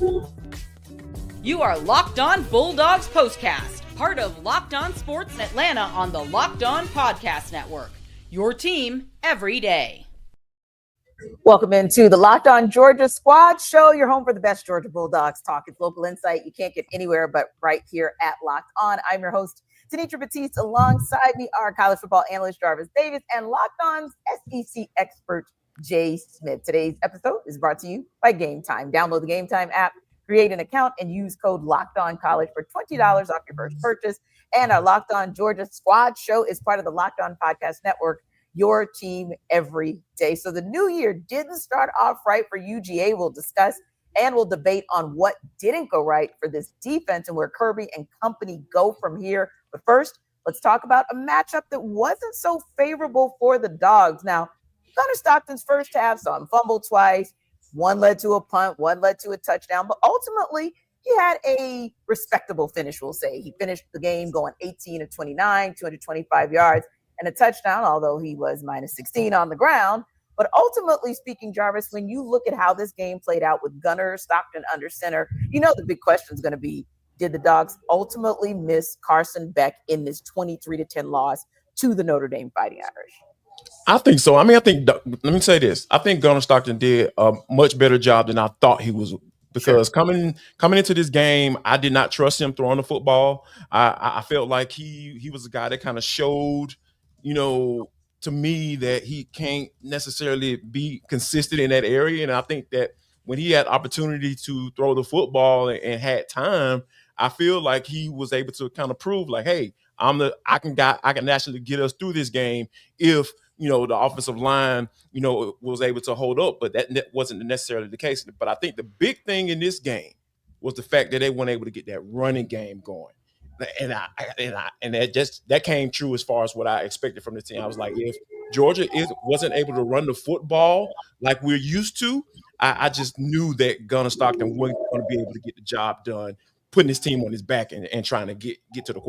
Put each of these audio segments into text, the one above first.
You are Locked On Bulldogs Postcast, part of Locked On Sports Atlanta on the Locked On Podcast Network. Your team every day. Welcome into the Locked On Georgia Squad Show, your home for the best Georgia Bulldogs talk. It's local insight you can't get anywhere but right here at Locked On. I'm your host, Tenitra Batiste. Alongside me are college football analyst Jarvis Davis and Locked On's SEC expert Jay Smith. Today's episode is brought to you by Game Time. Download the Game Time app, create an account, and use code LOCKEDONCollege for $20 off your first purchase. And our Locked On Georgia Squad Show is part of the Locked On Podcast Network, your team every day. So the new year didn't start off right for UGA. We'll discuss and we'll debate on what didn't go right for this defense and where Kirby and company go from here. But first, let's talk about a matchup that wasn't so favorable for the Dogs. Now, Gunnar Stockton's first half saw him fumble twice. One led to a punt, one led to a touchdown, but ultimately he had a respectable finish, we'll say. He finished the game going 18 of 29, 225 yards, and a touchdown, although he was minus 16 on the ground. But ultimately speaking, Jarvis, when you look at how this game played out with Gunnar Stockton under center, you know the big question is going to be, did the Dogs ultimately miss Carson Beck in this 23-10 loss to the Notre Dame Fighting Irish? I think so. Let me say this. I think Gunnar Stockton did a much better job than I thought he was, because coming into this game, I did not trust him throwing the football. I felt like he was a guy that kind of showed, to me that he can't necessarily be consistent in that area. And I think that when he had opportunity to throw the football and had time, I feel like he was able to kind of prove like, hey, I can actually get us through this game if the offensive line, was able to hold up, but that wasn't necessarily the case. But I think the big thing in this game was the fact that they weren't able to get that running game going. And that came true as far as what I expected from the team. I was like, if Georgia wasn't able to run the football like we're used to, I just knew that Gunnar Stockton wasn't going to be able to get the job done, putting his team on his back and trying to get to the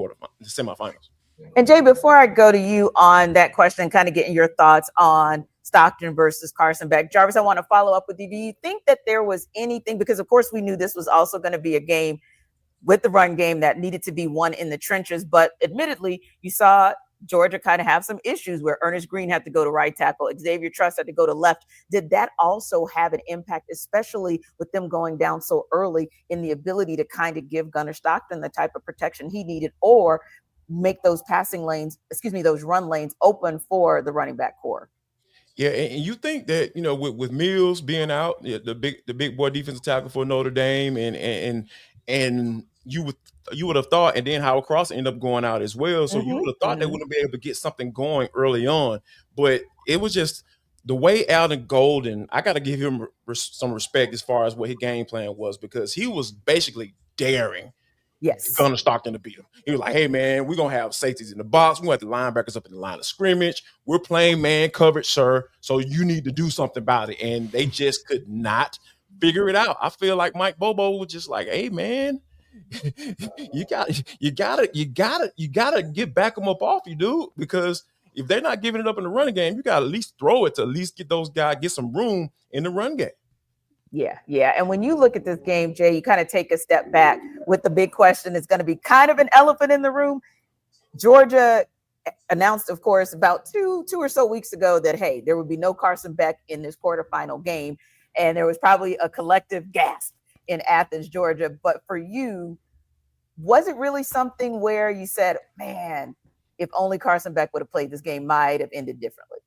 semifinals. And Jay, before I go to you on that question, kind of getting your thoughts on Stockton versus Carson Beck, Jarvis, I want to follow up with you. Do you think that there was anything, because of course we knew this was also going to be a game with the run game that needed to be won in the trenches, but admittedly you saw Georgia kind of have some issues where Ernest Green had to go to right tackle, Xavier Truss had to go to left. Did that also have an impact, especially with them going down so early, in the ability to kind of give Gunnar Stockton the type of protection he needed, or make those those run lanes open for the running back core? Yeah, and you think that, with Mills being out, the big boy defensive tackle for Notre Dame, and you would have thought, and then Howard Cross ended up going out as well. So you would have thought they wouldn't be able to get something going early on. But it was just the way Alden Golden, I got to give him some respect as far as what his game plan was, because he was basically daring Gunnar Stockton to beat him. He was like, hey, man, we're going to have safeties in the box. We're going to have the linebackers up in the line of scrimmage. We're playing man coverage, sir. So you need to do something about it. And they just could not figure it out. I feel like Mike Bobo was just like, hey, man, you gotta get back them up off you, dude, because if they're not giving it up in the running game, you got to at least throw it to at least get those guys, get some room in the run game. Yeah. And when you look at this game, Jay, you kind of take a step back with the big question. It's going to be kind of an elephant in the room. Georgia announced, of course, about two or so weeks ago that, hey, there would be no Carson Beck in this quarterfinal game. And there was probably a collective gasp in Athens, Georgia. But for you, was it really something where you said, man, if only Carson Beck would have played this game, might have ended differently?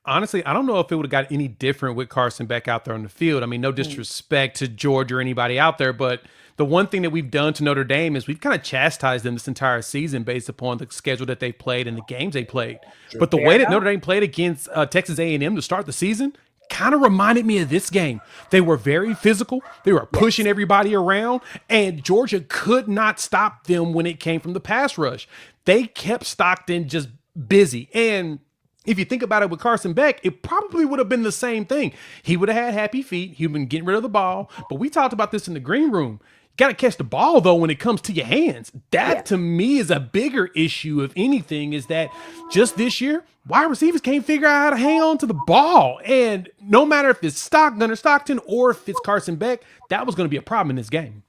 Honestly, I don't know if it would have got any different with Carson Beck out there on the field. I mean, no disrespect to Georgia or anybody out there, but the one thing that we've done to Notre Dame is we've kind of chastised them this entire season based upon the schedule that they played and the games they played. Sure. But the way that Notre Dame played against Texas A&M to start the season kind of reminded me of this game. They were very physical. They were pushing everybody around, and Georgia could not stop them when it came from the pass rush. They kept Stockton just busy. And if you think about it with Carson Beck, it probably would have been the same thing. He would have had happy feet. He'd been getting rid of the ball. But we talked about this in the green room. got to catch the ball, though, when it comes to your hands. That, to me, is a bigger issue, if anything, is that just this year, wide receivers can't figure out how to hang on to the ball. And no matter if it's Gunnar Stockton or if it's Carson Beck, that was going to be a problem in this game.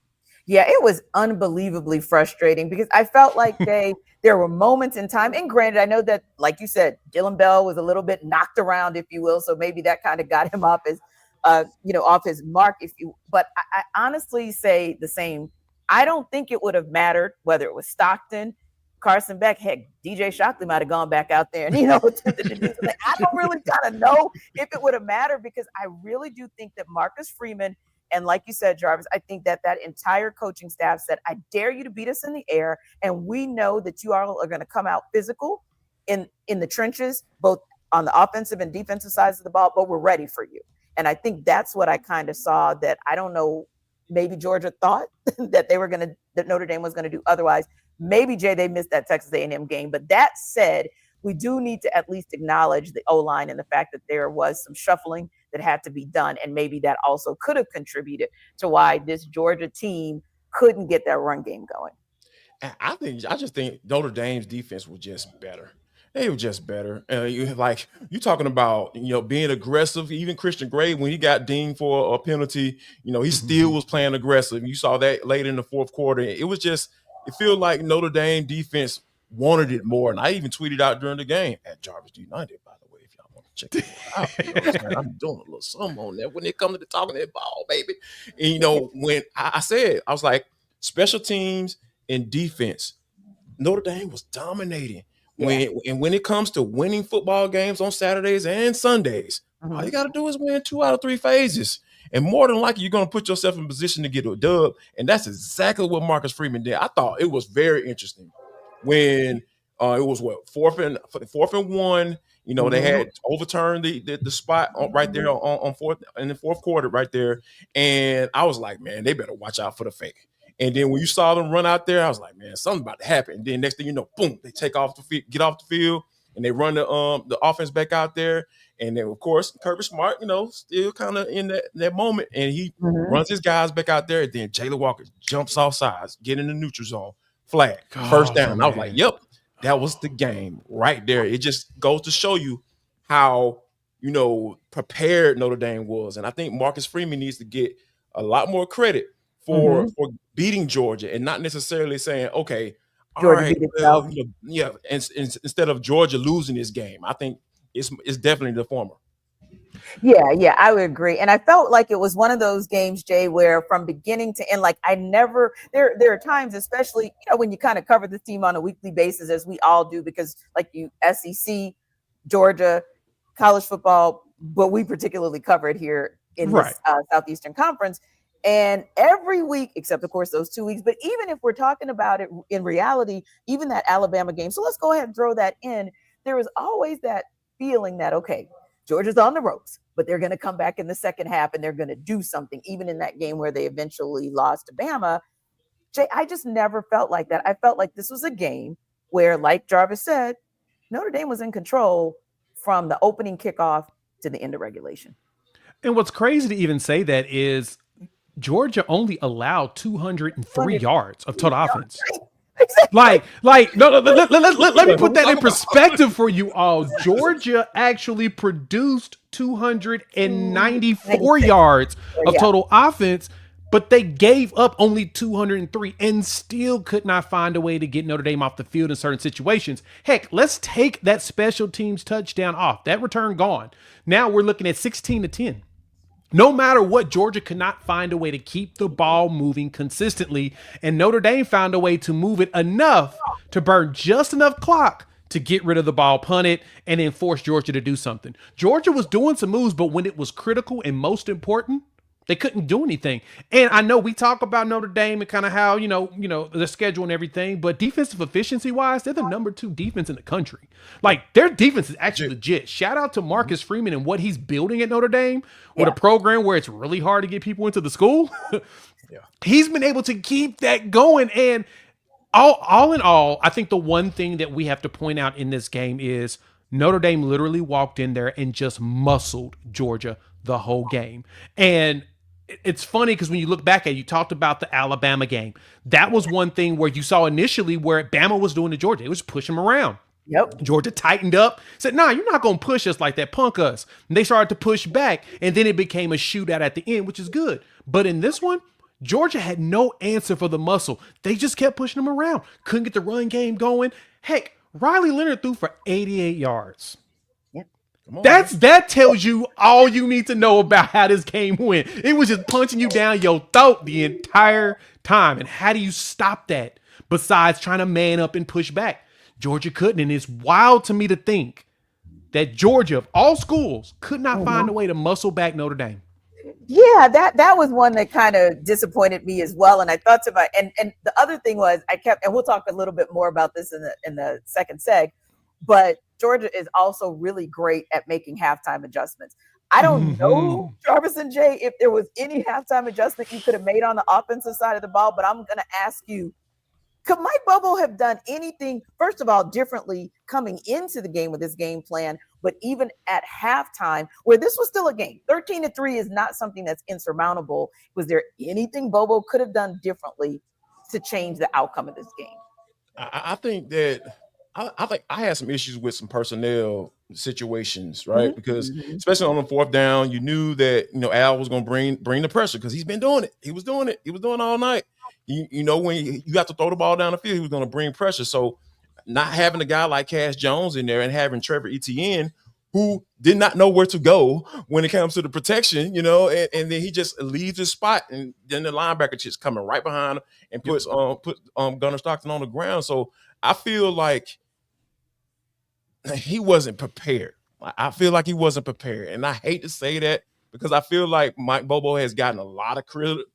Yeah, it was unbelievably frustrating because I felt like there were moments in time, and granted, I know that, like you said, Dylan Bell was a little bit knocked around, if you will, so maybe that kind of got him off his, off his mark, but I honestly say the same. I don't think it would have mattered whether it was Stockton, Carson Beck, heck, DJ Shockley might have gone back out there and, attempted to do something. I don't really kind of know if it would have mattered because I really do think that Marcus Freeman, and like you said, Jarvis, I think that entire coaching staff said, I dare you to beat us in the air. And we know that you all are going to come out physical in the trenches, both on the offensive and defensive sides of the ball, but we're ready for you. And I think that's what I kind of saw that I don't know, maybe Georgia thought that that Notre Dame was going to do otherwise. Maybe, Jay, they missed that Texas A&M game. But that said, we do need to at least acknowledge the O-line and the fact that there was some shuffling that had to be done. And maybe that also could have contributed to why this Georgia team couldn't get that run game going. I just think Notre Dame's defense was just better. They were just better. You talking about, being aggressive. Even Christian Gray, when he got dinged for a penalty, he still was playing aggressive. You saw that late in the fourth quarter. It felt like Notre Dame defense wanted it more. And I even tweeted out during the game at Jarvis United, by the way, if y'all want to check it out. I'm doing a little something on that when it comes to talking that ball, baby. And, when I was like, special teams and defense, Notre Dame was dominating. When it comes to winning football games on Saturdays and Sundays, all you got to do is win 2 out of 3 phases. And more than likely, you're going to put yourself in position to get a dub. And that's exactly what Marcus Freeman did. I thought it was very interesting when it was fourth and 1. They had overturned the spot right there on fourth in the fourth quarter right there. And I was like, man, they better watch out for the fake. And then when you saw them run out there, I was like, man, something's about to happen. And then next thing you know, boom, they get off the field, and they run the offense back out there. And then, of course, Kirby Smart, still kind of in that moment, and he runs his guys back out there. And then Jaylen Walker jumps off sides, get in the neutral zone, flag, first down. And I was like, yep, that was the game right there. It just goes to show you how, prepared Notre Dame was. And I think Marcus Freeman needs to get a lot more credit for beating Georgia and not necessarily saying, okay, Georgia all right, instead of Georgia losing this game. I think it's definitely the former. Yeah, I would agree. And I felt like it was one of those games, Jay, where from beginning to end, like there are times, especially, when you kind of cover this team on a weekly basis, as we all do, because like SEC, Georgia, college football, but we particularly cover it here in this Southeastern Conference. And every week, except of course those 2 weeks, but even if we're talking about it in reality, even that Alabama game, so let's go ahead and throw that in. There was always that feeling that, okay, Georgia's on the ropes, but they're going to come back in the second half and they're going to do something, even in that game where they eventually lost to Bama. Jay, I just never felt like that. I felt like this was a game where, like Jarvis said, Notre Dame was in control from the opening kickoff to the end of regulation. And what's crazy to even say that is Georgia only allowed 203 yards of total offense. Exactly. No, let me put that in perspective for you all. Georgia actually produced 294 yards of total offense, but they gave up only 203 and still could not find a way to get Notre Dame off the field in certain situations. Heck, let's take that special teams touchdown off. That return gone. Now we're looking at 16-10. No matter what, Georgia could not find a way to keep the ball moving consistently, and Notre Dame found a way to move it enough to burn just enough clock to get rid of the ball, punt it, and then force Georgia to do something. Georgia was doing some moves, but when it was critical and most important, they couldn't do anything. And I know we talk about Notre Dame and kind of how, the schedule and everything, but defensive efficiency wise, they're the number 2 defense in the country. Like, their defense is actually legit. Shout out to Marcus Freeman and what he's building at Notre Dame with a program where it's really hard to get people into the school. He's been able to keep that going. And all in all, I think the one thing that we have to point out in this game is Notre Dame literally walked in there and just muscled Georgia the whole game. And it's funny because when you look back at it, you talked about the Alabama game. That was one thing where you saw initially where Bama was doing to Georgia. It was pushing them around. Yep. Georgia tightened up, said, nah, you're not going to push us like that, punk us. And they started to push back, and then it became a shootout at the end, which is good. But in this one, Georgia had no answer for the muscle. They just kept pushing them around. Couldn't get the run game going. Heck, Riley Leonard threw for 88 yards. That tells you all you need to know about how this game went. It was just punching you down your throat the entire time. And how do you stop that besides trying to man up and push back? Georgia couldn't. And it's wild to me to think that Georgia, of all schools, could not find a way to muscle back Notre Dame. Yeah, that was one that kind of disappointed me as well. And I thought to and the other thing was and we'll talk a little bit more about this in the second seg, but Georgia is also really great at making halftime adjustments. I don't know, Jarvis and Jay, if there was any halftime adjustment you could have made on the offensive side of the ball, but I'm going to ask you, could Mike Bobo have done anything, first of all, differently coming into the game with his game plan, but even at halftime, where this was still a game? 13-3 is not something that's insurmountable. Was there anything Bobo could have done differently to change the outcome of this game? I think that I think I had some issues with some personnel situations, right? Because especially on the fourth down, you knew that Al was going to bring the pressure because he's been doing it. He was doing it. He was doing it all night. When you have to throw the ball down the field, he was going to bring pressure. So not having a guy like Cash Jones in there and having Trevor Etienne, who did not know where to go when it comes to the protection, and then he just leaves his spot, and then the linebacker just coming right behind him and puts Gunnar Stockton on the ground. So I feel like he wasn't prepared. I feel like he wasn't prepared, and I hate to say that because I feel like Mike Bobo has gotten a lot of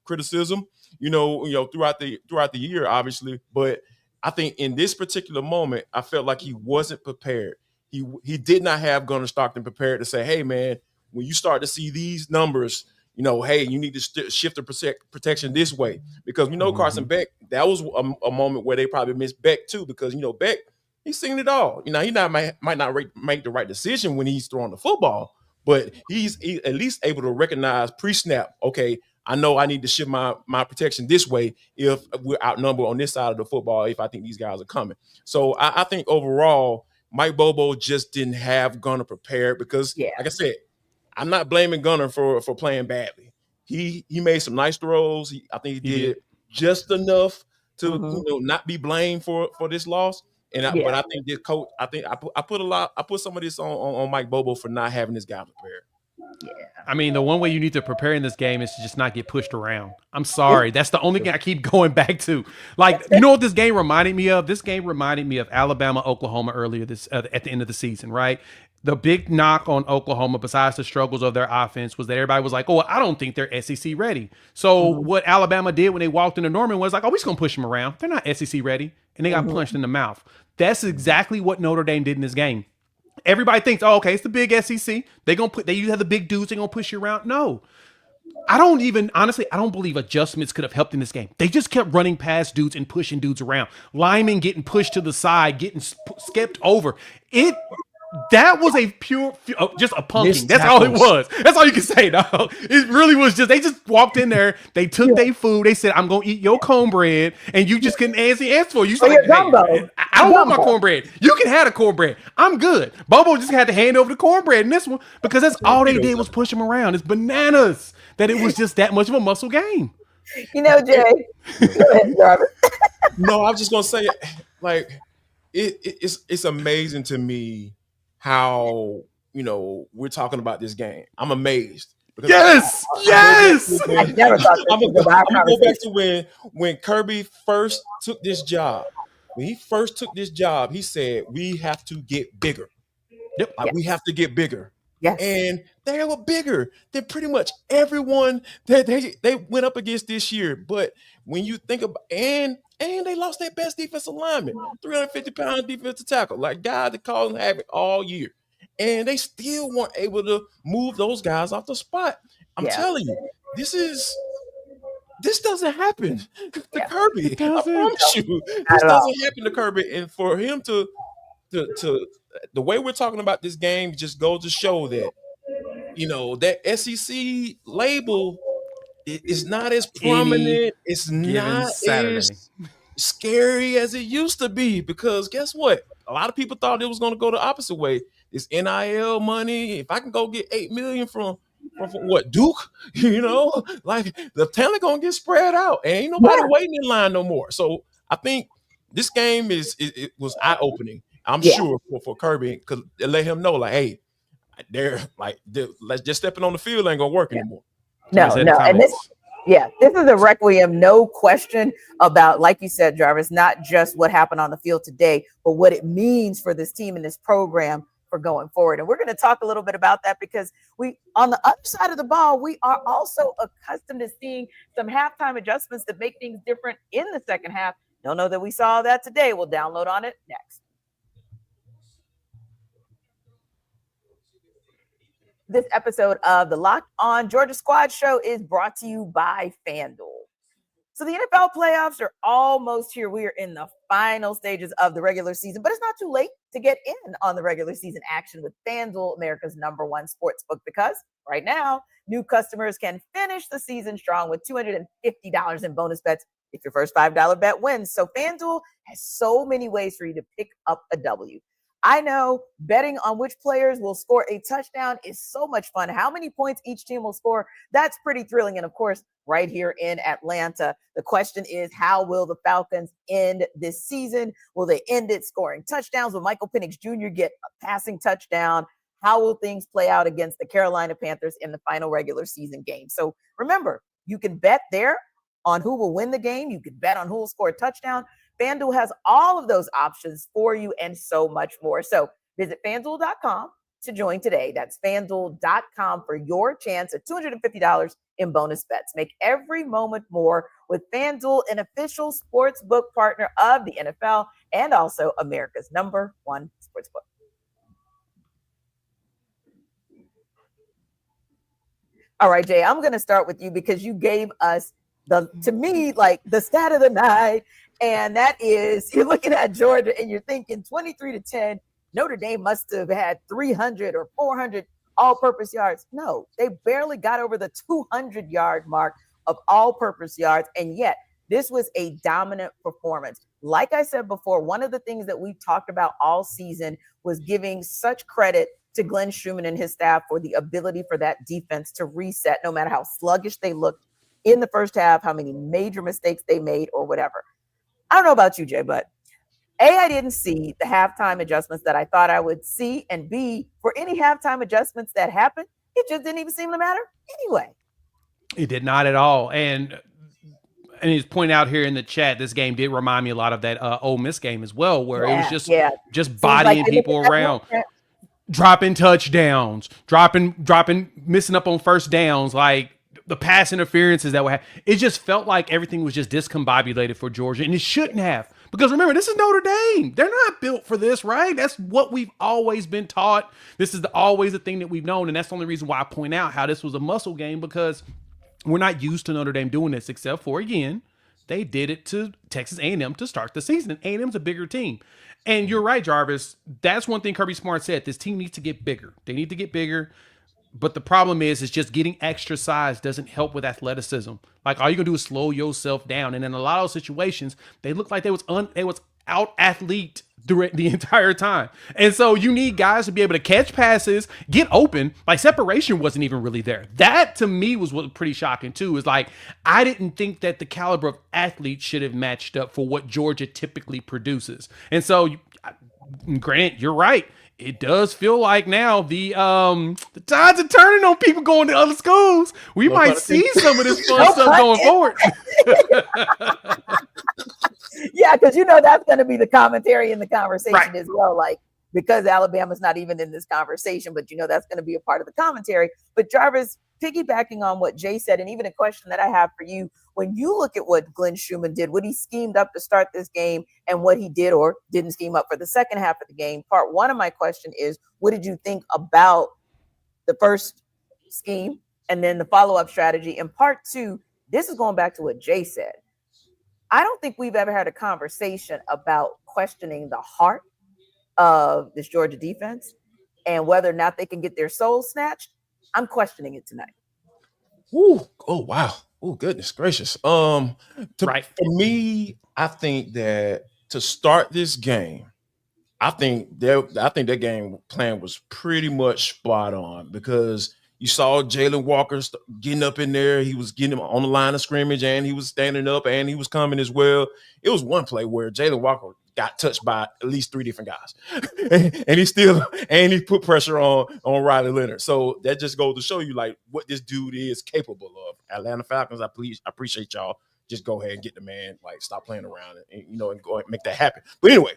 criticism, throughout the year, obviously. But I think in this particular moment, I felt like he wasn't prepared. He did not have Gunnar Stockton prepared to say, "Hey, man, when you start to see these numbers, hey, you need to shift the protection this way," because we know Carson Beck. That was a moment where they probably missed Beck too, because Beck. He's seen it all. He might not make the right decision when he's throwing the football, but he's at least able to recognize pre-snap. Okay, I know I need to shift my protection this way if we're outnumbered on this side of the football. If I think these guys are coming, so I think overall Mike Bobo just didn't have Gunnar prepared because, like I said, I'm not blaming Gunnar for playing badly. He made some nice throws. I think he did just enough to not be blamed for this loss. But I think this coach, I put some of this on Mike Bobo for not having this guy prepared. Yeah. I mean, the one way you need to prepare in this game is to just not get pushed around. I'm sorry. That's the only thing I keep going back to. Like, you know what this game reminded me of? This game reminded me of Alabama, Oklahoma earlier at the end of the season, right? The big knock on Oklahoma, besides the struggles of their offense, was that everybody was like, "Oh, I don't think they're SEC ready." So what Alabama did when they walked into Norman was like, "Oh, we're just gonna push them around. They're not SEC ready," and they got punched in the mouth. That's exactly what Notre Dame did in this game. Everybody thinks, "Oh, okay, it's the big SEC. They usually have the big dudes. They're gonna push you around." No, I don't believe adjustments could have helped in this game. They just kept running past dudes and pushing dudes around. Linemen getting pushed to the side, getting skipped over. That was a just a punking. That's all it was. That's all you can say, dog. It really was they just walked in there. They took their food. They said, "I'm going to eat your cornbread." And you just couldn't answer for you. Like, hey, I don't want my cornbread. You can have the cornbread. I'm good. Bobo just had to hand over the cornbread in this one because that's all they did was push him around. It's bananas that it was just that much of a muscle game. Jay. Go ahead, Jarvis. No, I was just going to say, like, it's amazing to me how we're talking about this game. I'm amazed. Yes. I never thought I'm gonna go back to when Kirby first took this job. When he first took this job, he said we have to get bigger. Yep. We have to get bigger. Yes. And they were bigger than pretty much everyone that they went up against this year. But when you think about and they lost their best defensive lineman, 350-pound defensive tackle, like guys that caused havoc all year. And they still weren't able to move those guys off the spot. I'm telling you, this doesn't happen to Kirby. I promise you. This doesn't happen to Kirby. And for him to the way we're talking about this game just goes to show that, that SEC label it's not as Any prominent. It's given not Saturday. as scary as it used to be, because guess what? A lot of people thought it was going to go the opposite way. This NIL money, if I can go get $8 million from what, Duke, like the talent going to get spread out, and ain't nobody waiting in line no more. So I think this game it was eye opening. I'm sure for Kirby, because it let him know, like, hey, let's just stepping on the field ain't gonna work anymore. No, and this is a requiem, no question about, like you said, Jarvis, not just what happened on the field today, but what it means for this team and this program for going forward. And we're going to talk a little bit about that, because we, on the other side of the ball, we are also accustomed to seeing some halftime adjustments that make things different in the second half. Don't know that we saw that today. We'll download on it next. This episode of the Locked On Georgia Squad Show is brought to you by FanDuel. So the NFL playoffs are almost here. We are in the final stages of the regular season, but it's not too late to get in on the regular season action with FanDuel, America's #1 sportsbook, because right now, new customers can finish the season strong with $250 in bonus bets if your first $5 bet wins. So FanDuel has so many ways for you to pick up a W. I know betting on which players will score a touchdown is so much fun. How many points each team will score, that's pretty thrilling. And of course, right here in Atlanta, the question is, how will the Falcons end this season? Will they end it scoring touchdowns? Will Michael Penix Jr. get a passing touchdown? How will things play out against the Carolina Panthers in the final regular season game? So remember, you can bet there on who will win the game. You can bet on who will score a touchdown. FanDuel has all of those options for you and so much more. So visit FanDuel.com to join today. That's FanDuel.com for your chance at $250 in bonus bets. Make every moment more with FanDuel, an official sports book partner of the NFL and also America's #1 sportsbook. All right, Jay, I'm going to start with you because you gave us to me, like the stat of the night. And that is, you're looking at Georgia and you're thinking 23-10, Notre Dame must have had 300 or 400 all-purpose yards. No, they barely got over the 200-yard mark of all-purpose yards. And yet, this was a dominant performance. Like I said before, one of the things that we talked about all season was giving such credit to Glenn Schumann and his staff for the ability for that defense to reset, no matter how sluggish they looked in the first half, how many major mistakes they made or whatever. I don't know about you, Jay, but A, I didn't see the halftime adjustments that I thought I would see, and B, for any halftime adjustments that happened, it just didn't even seem to matter anyway. It did not at all. And he's pointing out here in the chat, this game did remind me a lot of that Ole Miss game as well, where it was just bodying people around, dropping touchdowns, missing up on first downs, like the pass interferences that were happening. It just felt like everything was just discombobulated for Georgia, and it shouldn't have. Because remember, this is Notre Dame. They're not built for this, right? That's what we've always been taught. This is always the thing that we've known, and that's the only reason why I point out how this was a muscle game, because we're not used to Notre Dame doing this, except for, again, they did it to Texas A&M to start the season, and A&M's a bigger team. And you're right, Jarvis. That's one thing Kirby Smart said. This team needs to get bigger. They need to get bigger. But the problem is just getting extra size doesn't help with athleticism. Like, all you're going to do is slow yourself down. And in a lot of situations, they look like they was out athlete the entire time. And so you need guys to be able to catch passes, get open. Like, separation wasn't even really there. That, to me, was what pretty shocking, too. Is like, I didn't think that the caliber of athletes should have matched up for what Georgia typically produces. And so, granted, you're right. It does feel like now the tides are turning on people going to other schools. We might see some of this fun stuff going forward. Yeah, because that's going to be the commentary in the conversation as well. Like, because Alabama's not even in this conversation, but that's going to be a part of the commentary. But Jarvis, piggybacking on what Jay said, and even a question that I have for you, when you look at what Glenn Schumann did, what he schemed up to start this game, and what he did or didn't scheme up for the second half of the game, part one of my question is, what did you think about the first scheme and then the follow-up strategy? And part two, this is going back to what Jay said. I don't think we've ever had a conversation about questioning the heart of this Georgia defense and whether or not they can get their soul snatched. I'm questioning it tonight. Ooh, oh, wow. Oh, goodness gracious. Right. For me, I think that to start this game, I think that game plan was pretty much spot on because you saw Jalen Walker getting up in there. He was getting him on the line of scrimmage, and he was standing up, and he was coming as well. It was one play where Jalen Walker got touched by at least three different guys, and he put pressure on Riley Leonard. So that just goes to show you like what this dude is capable of. Atlanta Falcons, I appreciate y'all. Just go ahead and get the man. Like, stop playing around and go and make that happen. But anyway,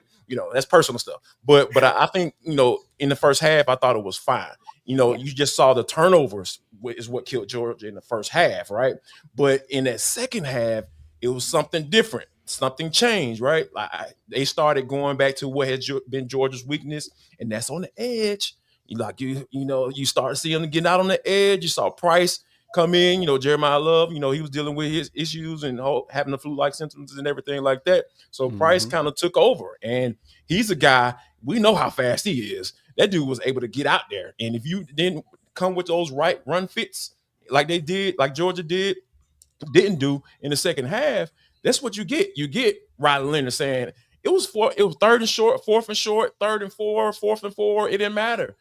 that's personal stuff. But I think, in the first half, I thought it was fine. You just saw the turnovers is what killed Georgia in the first half, right? But in that second half, it was something different. Something changed, right? Like they started going back to what had been Georgia's weakness, and that's on the edge. You start seeing them getting out on the edge. You saw Price come in, Jeremiah Love, he was dealing with his issues and having the flu-like symptoms and everything like that. So Price kind of took over, and he's a guy, we know how fast he is. That dude was able to get out there. And if you didn't come with those right run fits like they did, like Georgia didn't do in the second half, that's what you get. You get Riley Leonard saying, it was third and short, fourth and short, third and four, fourth and four. It didn't matter.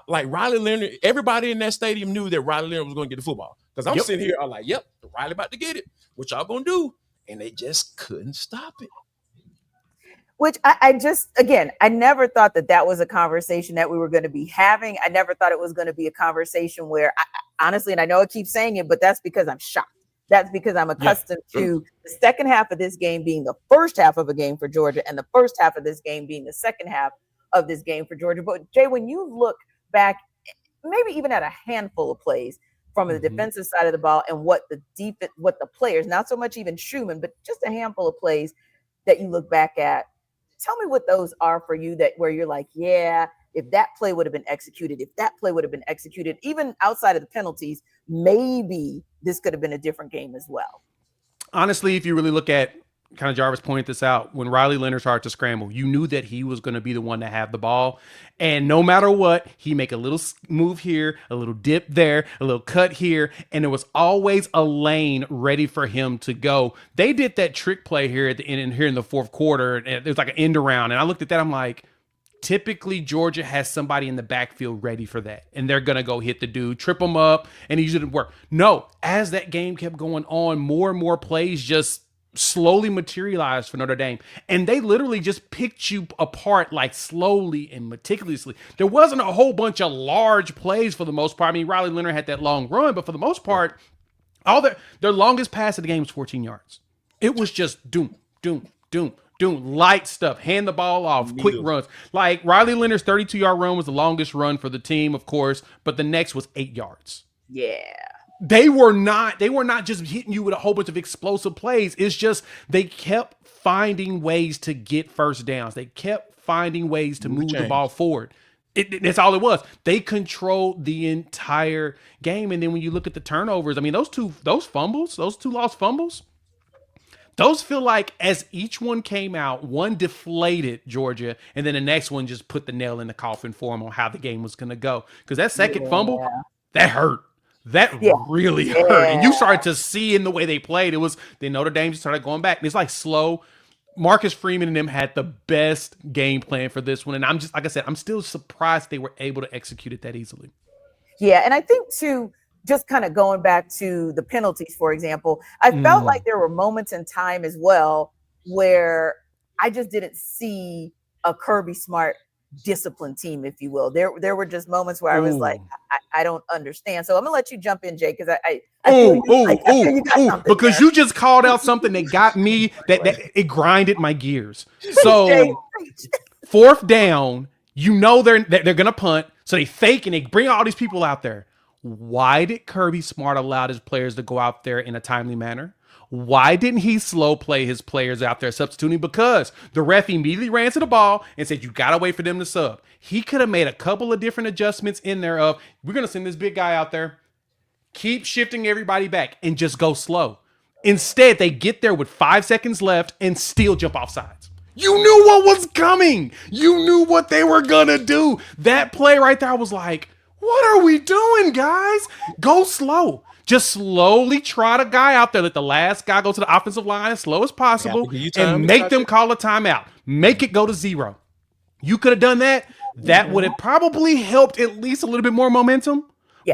Like Riley Leonard, everybody in that stadium knew that Riley Leonard was going to get the football. Because I'm sitting here, I'm like, yep, Riley about to get it. What y'all going to do? And they just couldn't stop it. Which I never thought that was a conversation that we were going to be having. I never thought it was going to be a conversation where, honestly, and I know I keep saying it, but that's because I'm shocked. That's because I'm accustomed to the second half of this game being the first half of a game for Georgia and the first half of this game being the second half of this game for Georgia. But Jay, when you look back, maybe even at a handful of plays from the defensive side of the ball and what the players, not so much even Schumann, but just a handful of plays that you look back at, tell me what those are for you where you're like, yeah, if that play would have been executed, even outside of the penalties, maybe this could have been a different game as well. Honestly, if you really look at, kind of Jarvis pointed this out, when Riley Leonard started to scramble, you knew that he was going to be the one to have the ball. And no matter what, he make a little move here, a little dip there, a little cut here, and there was always a lane ready for him to go. They did that trick play here at the end, here in the fourth quarter, and it was like an end around. And I looked at that, I'm like, typically Georgia has somebody in the backfield ready for that, and they're going to go hit the dude, trip him up, and he didn't work. No, as that game kept going on, more and more plays just slowly materialized for Notre Dame, and they literally just picked you apart like slowly and meticulously. There wasn't a whole bunch of large plays for the most part. I mean, Riley Leonard had that long run, but for the most part, all their longest pass of the game was 14 yards. It was just doom, light stuff, hand the ball off, quick runs. Like Riley Leonard's 32-yard run was the longest run for the team, of course, but the next was 8 yards. Yeah. They were not just hitting you with a whole bunch of explosive plays. It's just they kept finding ways to get first downs. They kept finding ways to move the ball forward. That's all it was. They controlled the entire game. And then when you look at the turnovers, I mean, those two lost fumbles, those feel like as each one came out, one deflated Georgia, and then the next one just put the nail in the coffin for them on how the game was going to go. Because that second fumble, that hurt. That really hurt. And you started to see in the way they played, it was then Notre Dame started going back. It's like slow. Marcus Freeman and them had the best game plan for this one. And I'm just, like I said, I'm still surprised they were able to execute it that easily. Yeah. And I think too, just kind of going back to the penalties, for example, I felt like there were moments in time as well where I just didn't see a Kirby Smart disciplined team, if you will. There were just moments where I was like, I don't understand. So I'm gonna let you jump in, Jay, because because you just called out something that got me that it grinded my gears. So fourth down, they're gonna punt, so they fake and they bring all these people out there. Why did Kirby Smart allow his players to go out there in a timely manner? Why didn't he slow play his players out there substituting? Because the ref immediately ran to the ball and said, you got to wait for them to sub. He could have made a couple of different adjustments in there of, we're going to send this big guy out there, keep shifting everybody back, and just go slow. Instead, they get there with 5 seconds left and still jump off sides. You knew what was coming. You knew what they were going to do. That play right there, I was like, what are we doing, guys? Go slow. Just slowly trot a guy out there. Let the last guy go to the offensive line as slow as possible and make them call a timeout. Make it go to 0. You could have done that. That would have probably helped at least a little bit more momentum.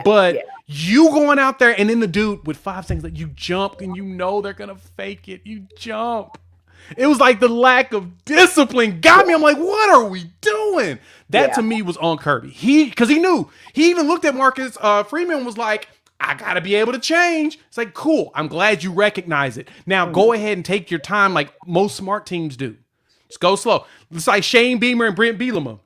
But you going out there and then the dude with 5 seconds, like you jump and you know they're going to fake it. You jump. It was like the lack of discipline got me. I'm like, what are we doing? That to me was on Kirby. Because he knew. He even looked at Marcus Freeman and was like, I got to be able to change. It's like, cool. I'm glad you recognize it. Now go ahead and take your time like most smart teams do. Just go slow. It's like Shane Beamer and Brent Bielema.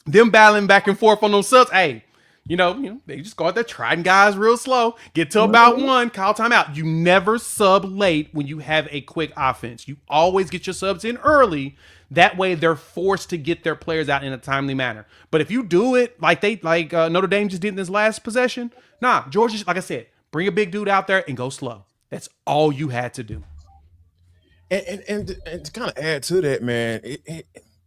Them battling back and forth on those subs. Hey, you know, they just go out there trying guys real slow. Get to about 1, call timeout. You never sub late when you have a quick offense. You always get your subs in early. That way they're forced to get their players out in a timely manner. But if you do it like Notre Dame just did in this last possession, nah, Georgia, like I said, bring a big dude out there and go slow. That's all you had to do. And to kind of add to that, man,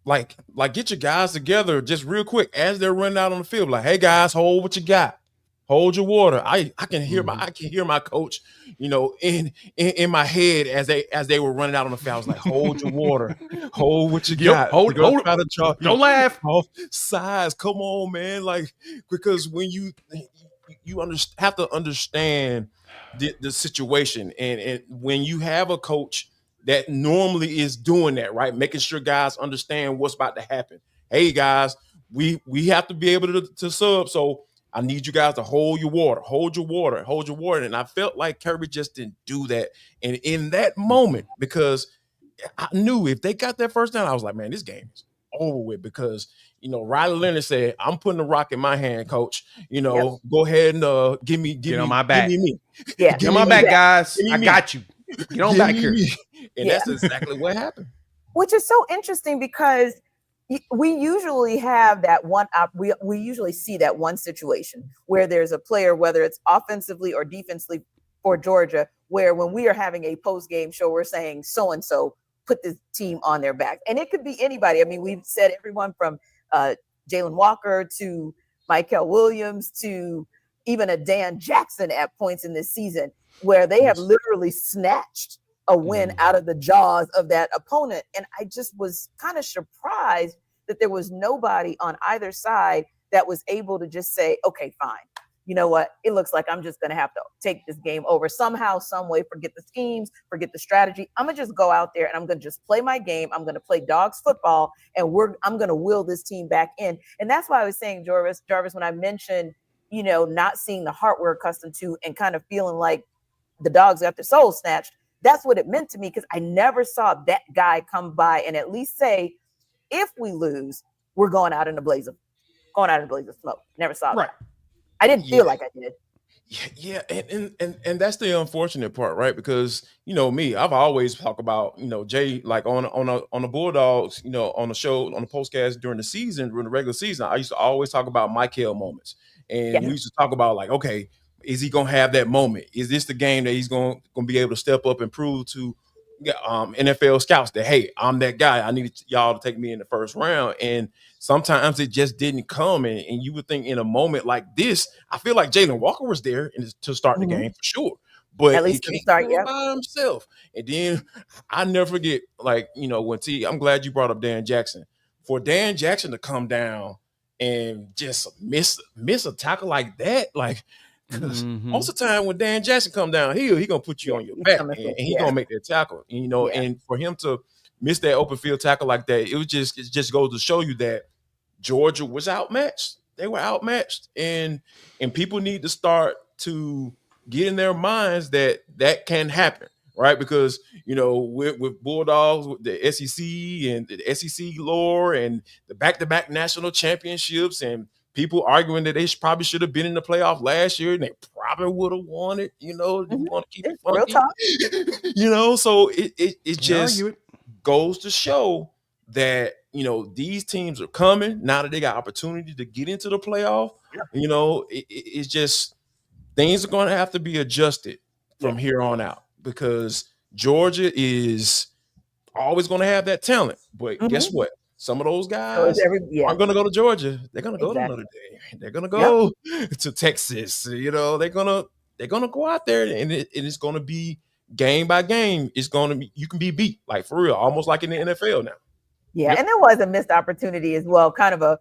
like get your guys together just real quick as they're running out on the field. Like, hey guys, hold what you got, hold your water. I can hear my coach, you know, in my head as they were running out on the field. I was like, hold your water, hold what you got. Hold. Don't laugh. Size, come on, man. Like, because when you have to understand the situation, and when you have a coach that normally is doing that, right? Making sure guys understand what's about to happen. Hey guys, we have to be able to sub. So I need you guys to hold your water, hold your water, hold your water. And I felt like Kirby just didn't do that. And in that moment, because I knew if they got that first down, I was like, man, this game is over with, because, you know, Riley Leonard said, I'm putting the rock in my hand, coach. You know, go ahead and give me on my back. Give me me. Yeah. Get on my back, guys. I got you. Get on back here. And that's exactly what happened. Which is so interesting, because we usually have that one we usually see that one situation where there's a player, whether it's offensively or defensively for Georgia, where when we are having a post-game show, we're saying so-and-so put the team on their back. And it could be anybody. I mean, we've said everyone from Jalen Walker to Michael Williams to even a Dan Jackson at points in this season, where they have literally snatched a win out of the jaws of that opponent. And I just was kind of surprised that there was nobody on either side that was able to just say, okay, fine. You know what? It looks like I'm just going to have to take this game over somehow, some way, forget the schemes, forget the strategy. I'm going to just go out there and I'm going to just play my game. I'm going to play dogs football, and I'm going to will this team back in. And that's why I was saying, Jarvis, when I mentioned, you know, not seeing the heart we're accustomed to and kind of feeling like the dogs got their soul snatched. That's what it meant to me, because I never saw that guy come by and at least say, if we lose, we're going out in a blaze of smoke. Never saw that. I didn't feel like I did. Yeah, and that's the unfortunate part, right? Because, you know, me, I've always talked about, you know, Jay, like on the Bulldogs, you know, on the show, on the postcast during the regular season, I used to always talk about Michael moments. And we used to talk about, like, okay, is he gonna have that moment? Is this the game that he's gonna be able to step up and prove to NFL scouts that, hey, I'm that guy. I need y'all to take me in the first round. And sometimes it just didn't come. And you would think in a moment like this, I feel like Jalen Walker was there to start the game for sure. But at least he start by himself. And then I never forget, like, you know, I'm glad you brought up Dan Jackson. For Dan Jackson to come down and just miss a tackle like that, like, because most of the time when Dan Jackson come down here, he gonna put you on your back and he gonna make that tackle. And, you know, and for him to miss that open field tackle like that, it just goes to show you that Georgia was outmatched. They were outmatched, and people need to start to get in their minds that can happen, right? Because, you know, with Bulldogs, with the SEC and the SEC lore and the back-to-back national championships, and people arguing that they probably should have been in the playoff last year and they probably would have won it, you know, you want to keep it funky. Real talk. You know, so it just goes to show that, you know, these teams are coming now that they got opportunity to get into the playoff. You know, it's just things are going to have to be adjusted from here on out, because Georgia is always going to have that talent. But guess what? Some of those guys aren't going to go to Georgia. They're going to go to Notre Dame. They're going to go to Texas. You know, they're going to they're gonna go out there and it's gonna be game by game. It's gonna be, you can be beat, like for real, almost like in the NFL now. Yeah, and there was a missed opportunity as well. Kind of a,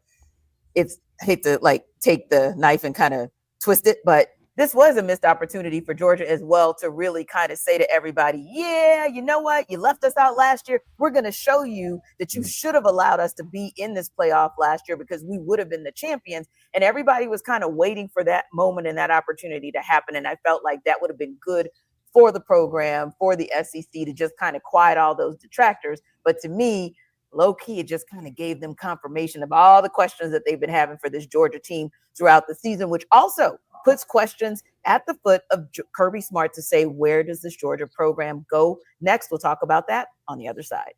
it's hate to like take the knife and kind of twist it, but this was a missed opportunity for Georgia as well to really kind of say to everybody, yeah, you know what? You left us out last year. We're going to show you that you should have allowed us to be in this playoff last year because we would have been the champions. And everybody was kind of waiting for that moment and that opportunity to happen. And I felt like that would have been good for the program, for the SEC to just kind of quiet all those detractors. But to me, low key, it just kind of gave them confirmation of all the questions that they've been having for this Georgia team throughout the season, which also puts questions at the foot of Kirby Smart to say, where does this Georgia program go next? We'll talk about that on the other side.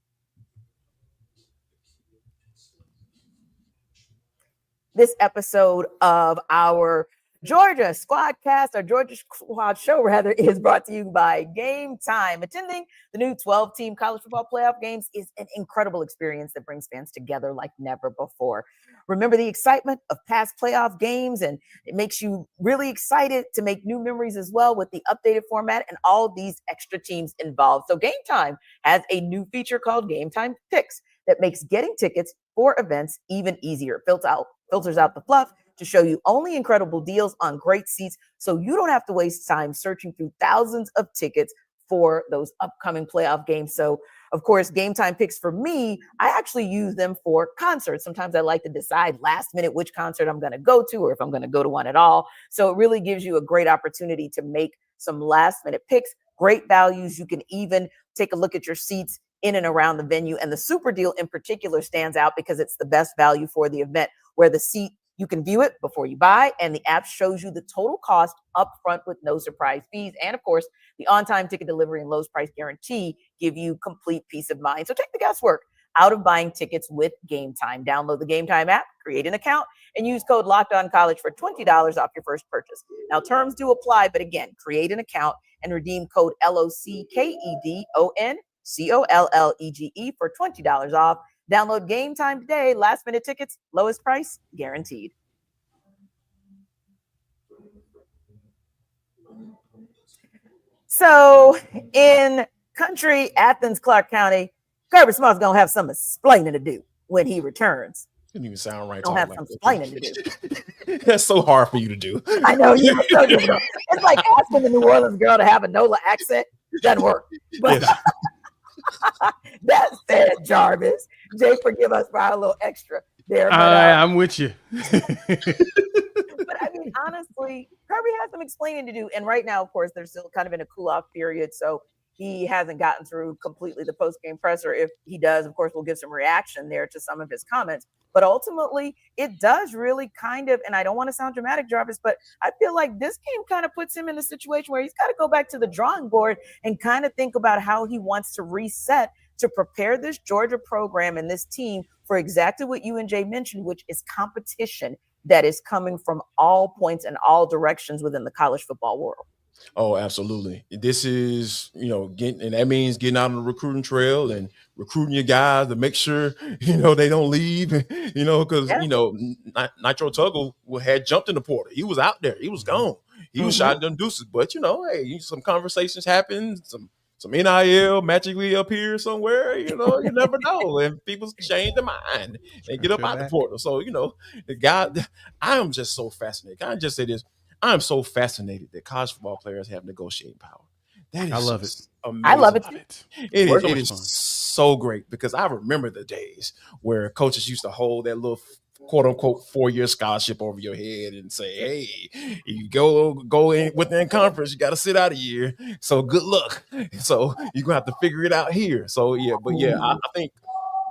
This episode of our Georgia Squadcast, our Georgia Squad show, rather, is brought to you by Game Time. Attending the new 12-team college football playoff games is an incredible experience that brings fans together like never before. Remember the excitement of past playoff games, and it makes you really excited to make new memories as well with the updated format and all these extra teams involved. So Game Time has a new feature called Game Time Picks that makes getting tickets for events even easier. Filters out the fluff to show you only incredible deals on great seats, so you don't have to waste time searching through thousands of tickets for those upcoming playoff games. So, of course, Game Time Picks for me, I actually use them for concerts. Sometimes I like to decide last minute which concert I'm going to go to or if I'm going to go to one at all. So it really gives you a great opportunity to make some last minute picks, great values. You can even take a look at your seats in and around the venue. And the super deal in particular stands out because it's the best value for the event, where the seat, you can view it before you buy, and the app shows you the total cost up front with no surprise fees. And of course, the on-time ticket delivery and lowest price guarantee give you complete peace of mind. So take the guesswork out of buying tickets with Game Time. Download the Game Time app, create an account, and use code LOCKEDONCollege for $20 off your first purchase. Now, terms do apply, but again, create an account and redeem code LOCKEDONCOLLEGE for $20 off. Download Game Time today. Last minute tickets, lowest price guaranteed. So in country Athens, Clark County, Kirby Smart's going to have some explaining to do when he returns. Didn't even sound right. Don't have some explaining to do. That's so hard for you to do. I know. So difficult. It's like asking the New Orleans girl to have a NOLA accent. Doesn't work. But Yes. that said, Jarvis, Jay, forgive us for our little extra there. But, I'm with you. but I mean, honestly, Kirby has some explaining to do. And right now, of course, they're still kind of in a cool off period. So he hasn't gotten through completely the post-game presser. If he does, of course, we'll give some reaction there to some of his comments. But ultimately, it does really kind of, and I don't want to sound dramatic, Jarvis, but I feel like this game kind of puts him in a situation where he's got to go back to the drawing board and kind of think about how he wants to reset to prepare this Georgia program and this team for exactly what you and Jay mentioned, which is competition that is coming from all points and all directions within the college football world. Oh, absolutely. This is, and that means getting out on the recruiting trail and recruiting your guys to make sure, they don't leave, because, Nitro Tuggle had jumped in the portal. He was out there. He was gone. He was shot them deuces. But, hey, some conversations happen, some NIL magically appears somewhere, you never know. And people change their mind and get up out the portal. So, the guy, I am just so fascinated. Can I just say this? I'm so fascinated that college football players have negotiating power. That is I love it. Amazing. I love it too. It is so great because I remember the days where coaches used to hold that little quote unquote 4-year scholarship over your head and say, hey, you go in within conference, you got to sit out a year. So good luck. So you're going to have to figure it out here. So I think,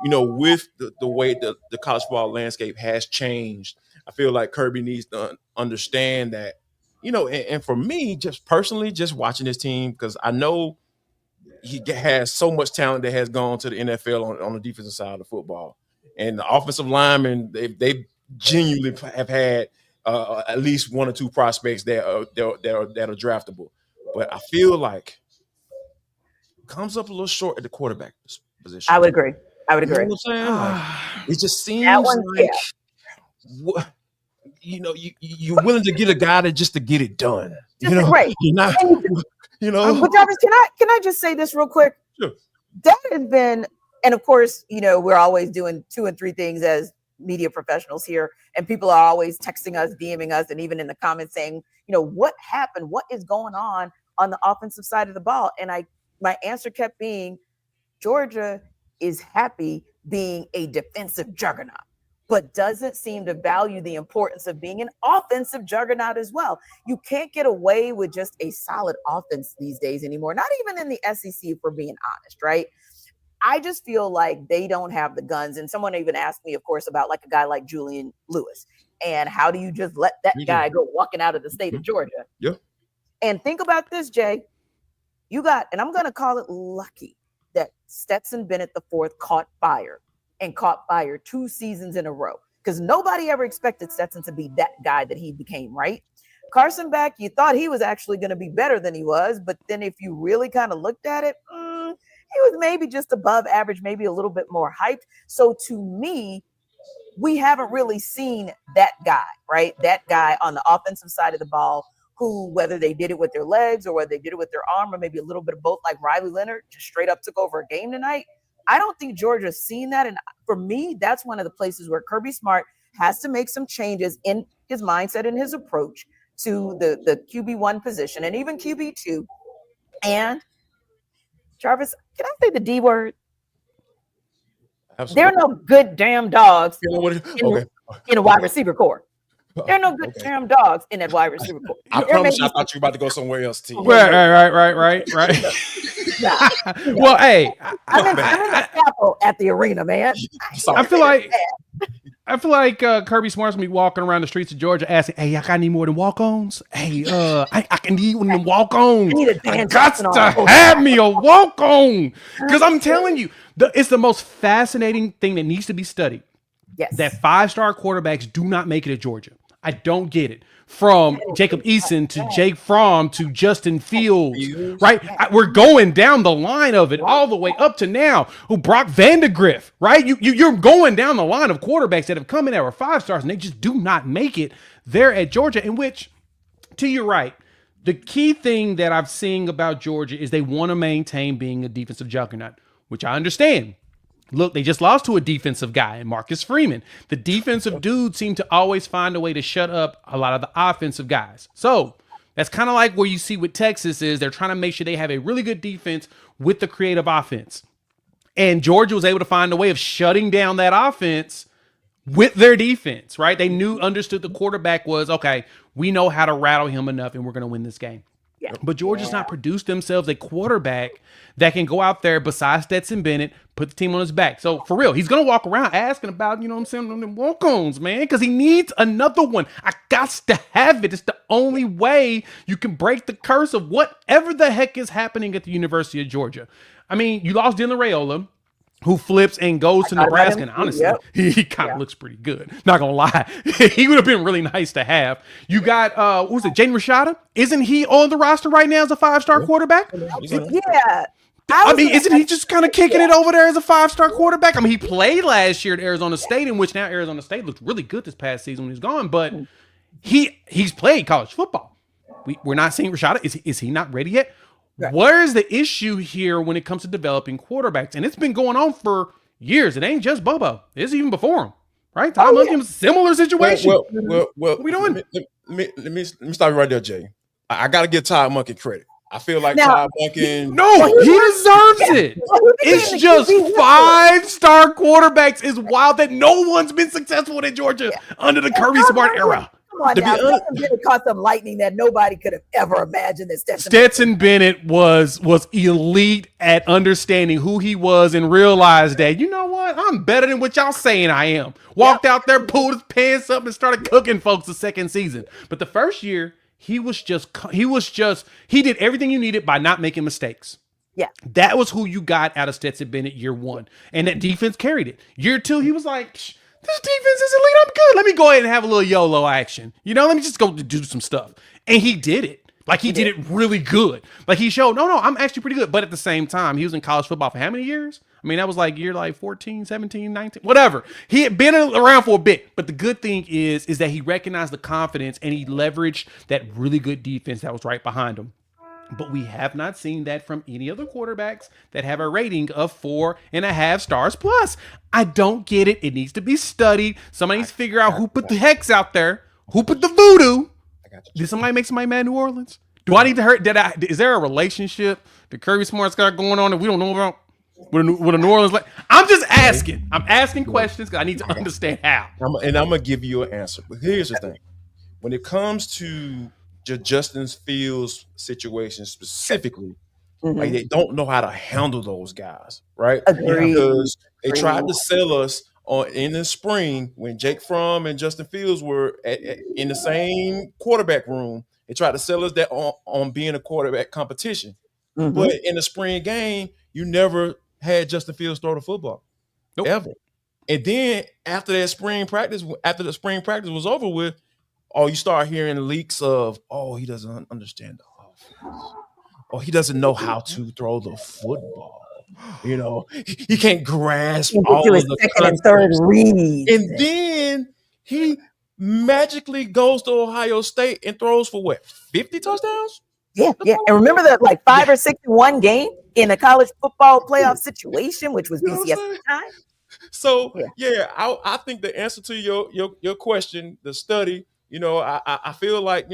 with the way the college football landscape has changed, I feel like Kirby needs to understand that, and for me, just personally, just watching this team, because I know he has so much talent that has gone to the NFL on the defensive side of the football. And the offensive linemen, they genuinely have had at least one or two prospects that are draftable. But I feel like comes up a little short at the quarterback position. I would agree. You know what I'm saying? Like, it just seems like you're willing to get a guy to get it done. Right. you're not, But Jarvis, can I just say this real quick? Sure. That has been, and of course, we're always doing 2 and 3 things as media professionals here, and people are always texting us, DMing us, and even in the comments saying, what happened? What is going on the offensive side of the ball? And my answer kept being, Georgia is happy being a defensive juggernaut, but doesn't seem to value the importance of being an offensive juggernaut as well. You can't get away with just a solid offense these days anymore, not even in the SEC, if we're being honest, right? I just feel like they don't have the guns. And someone even asked me, of course, about like a guy like Julian Lewis. And how do you just let that guy go walking out of the state of Georgia? Yeah. And think about this, Jay. You got, and I'm going to call it lucky, that Stetson Bennett IV caught fire 2 seasons in a row, because nobody ever expected Stetson to be that guy that he became, right? Carson Beck, you thought he was actually going to be better than he was, but then if you really kind of looked at it, he was maybe just above average, maybe a little bit more hyped. So to me, we haven't really seen that guy, right? That guy on the offensive side of the ball who, whether they did it with their legs or whether they did it with their arm or maybe a little bit of both, like Riley Leonard, just straight up took over a game tonight. I don't think Georgia's seen that. And for me, that's one of the places where Kirby Smart has to make some changes in his mindset and his approach to the QB1 position and even QB2. And Jarvis, can I say the D word? Absolutely. There are no good damn dogs in a wide receiver core. There are no good damn dogs in that wide receiver core. I promise you, I thought you were about to go somewhere else, T. Right. Well, hey, I'm in the chapel at the arena, man. I feel like Kirby Smart's gonna be walking around the streets of Georgia asking, "Hey, I got any more than walk-ons? Hey, I can need one of them walk-ons. I got to have me a walk-on." Because I'm telling you, it's the most fascinating thing that needs to be studied. Yes. That 5-star quarterbacks do not make it at Georgia. I don't get it. From Jacob Eason to Jake Fromm to Justin Fields, right? We're going down the line of it all the way up to now. Who Brock Vandegrift, right? You're going down the line of quarterbacks that have come in that were 5 stars and they just do not make it there at Georgia. In which, to your right, the key thing that I've seen about Georgia is they want to maintain being a defensive juggernaut, which I understand. Look, they just lost to a defensive guy, Marcus Freeman. The defensive dudes seem to always find a way to shut up a lot of the offensive guys. So that's kind of like where you see with Texas is they're trying to make sure they have a really good defense with the creative offense. And Georgia was able to find a way of shutting down that offense with their defense, right? They understood the quarterback was, okay, we know how to rattle him enough and we're going to win this game. Yeah. But Georgia's not produced themselves a quarterback that can go out there besides Stetson Bennett, put the team on his back. So for real, he's going to walk around asking about, them walk-ons, man, because he needs another one. I got to have it. It's the only way you can break the curse of whatever the heck is happening at the University of Georgia. I mean, you lost Dylan Raiola, who flips and goes to Nebraska. And honestly, he kind of looks pretty good. Not going to lie. He would have been really nice to have. You got, Jaden Rashada? Isn't he on the roster right now as a 5-star quarterback? Yeah. I mean, isn't he just kind of kicking it over there as a 5-star quarterback? I mean, he played last year at Arizona State, in which now Arizona State looked really good this past season when he's gone. But he's played college football. We're not seeing Rashada. Is he not ready yet? Right. Where is the issue here when it comes to developing quarterbacks? And it's been going on for years. It ain't just Bobo. It's even before him, right? Tom Munkin's similar situation. Well, what are we doing? Let me stop you right there, Jay. I got to give Todd Monken credit. I feel like Todd Monken. No, he deserves it. It's just 5-star quarterbacks is wild that no one's been successful in Georgia under the Kirby Smart era. Come on now, Stetson Bennett caught some lightning that nobody could have ever imagined that Stetson Bennett was elite at understanding who he was and realized that, you know what, I'm better than what y'all saying I am. Walked out there, pulled his pants up and started cooking folks the second season. But the first year, he did everything you needed by not making mistakes. Yeah. That was who you got out of Stetson Bennett year 1. And that defense carried it. Year 2, he was like, this defense is elite. I'm good. Let me go ahead and have a little YOLO action. Let me just go do some stuff. And he did it. Like he did it really good. Like he showed, no, I'm actually pretty good. But at the same time, he was in college football for how many years? I mean, that was like year like 14, 17, 19, whatever. He had been around for a bit. But the good thing is that he recognized the confidence and he leveraged that really good defense that was right behind him. But we have not seen that from any other quarterbacks that have a rating of 4.5 stars plus. I don't get it. It needs to be studied. Somebody needs to figure out who put the hex out there, who put the voodoo. Did somebody make somebody mad in New Orleans? Do I need to hurt? Is there a relationship that Kirby Smart's got going on that we don't know about? With a New Orleans, I'm just asking. I'm asking questions because I need to understand how. I'm gonna give you an answer. But here's the thing: when it comes to Justin Fields' situation specifically, like they don't know how to handle those guys, right? Agreed. Because they tried to sell us in the spring when Jake Fromm and Justin Fields were in the same quarterback room. They tried to sell us that on being a quarterback competition. But in the spring game, you never had Justin Fields throw the football. Nope. Ever. And then after the spring practice was over with, you start hearing leaks of, he doesn't understand the offense. He doesn't know how to throw the football. He can't grasp all of the second and third reads. And then he magically goes to Ohio State and throws for 50 touchdowns? Yeah. And remember that 5 or 6 in one game in a college football playoff situation, which was BCS at the time. So I think the answer to your question, the study, I feel like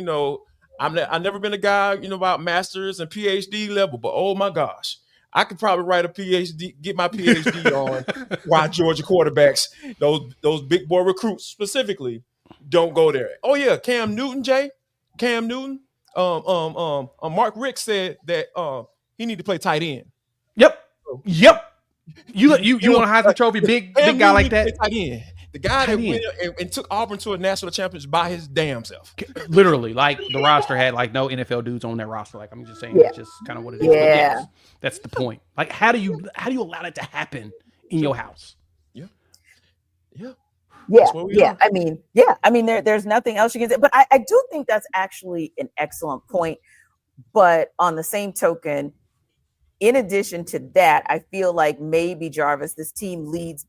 I've never been a guy about masters and PhD level, but oh my gosh, I could probably write a PhD, get my PhD on why Georgia quarterbacks, those big boy recruits specifically, don't go there. Oh yeah, Cam Newton. Mark Rick said that he need to play tight end. Yep. You want a Heisman Trophy big guy like that? Tight end. The guy that went and took Auburn to a national championship by his damn self. Literally, the roster had no NFL dudes on that roster. I'm just saying, that's just kind of what it is. Yeah, that's the point. How do you allow that to happen in your house? Yeah. I mean, there's nothing else you can say. But I do think that's actually an excellent point. But on the same token, in addition to that, I feel like maybe, Jarvis, this team leans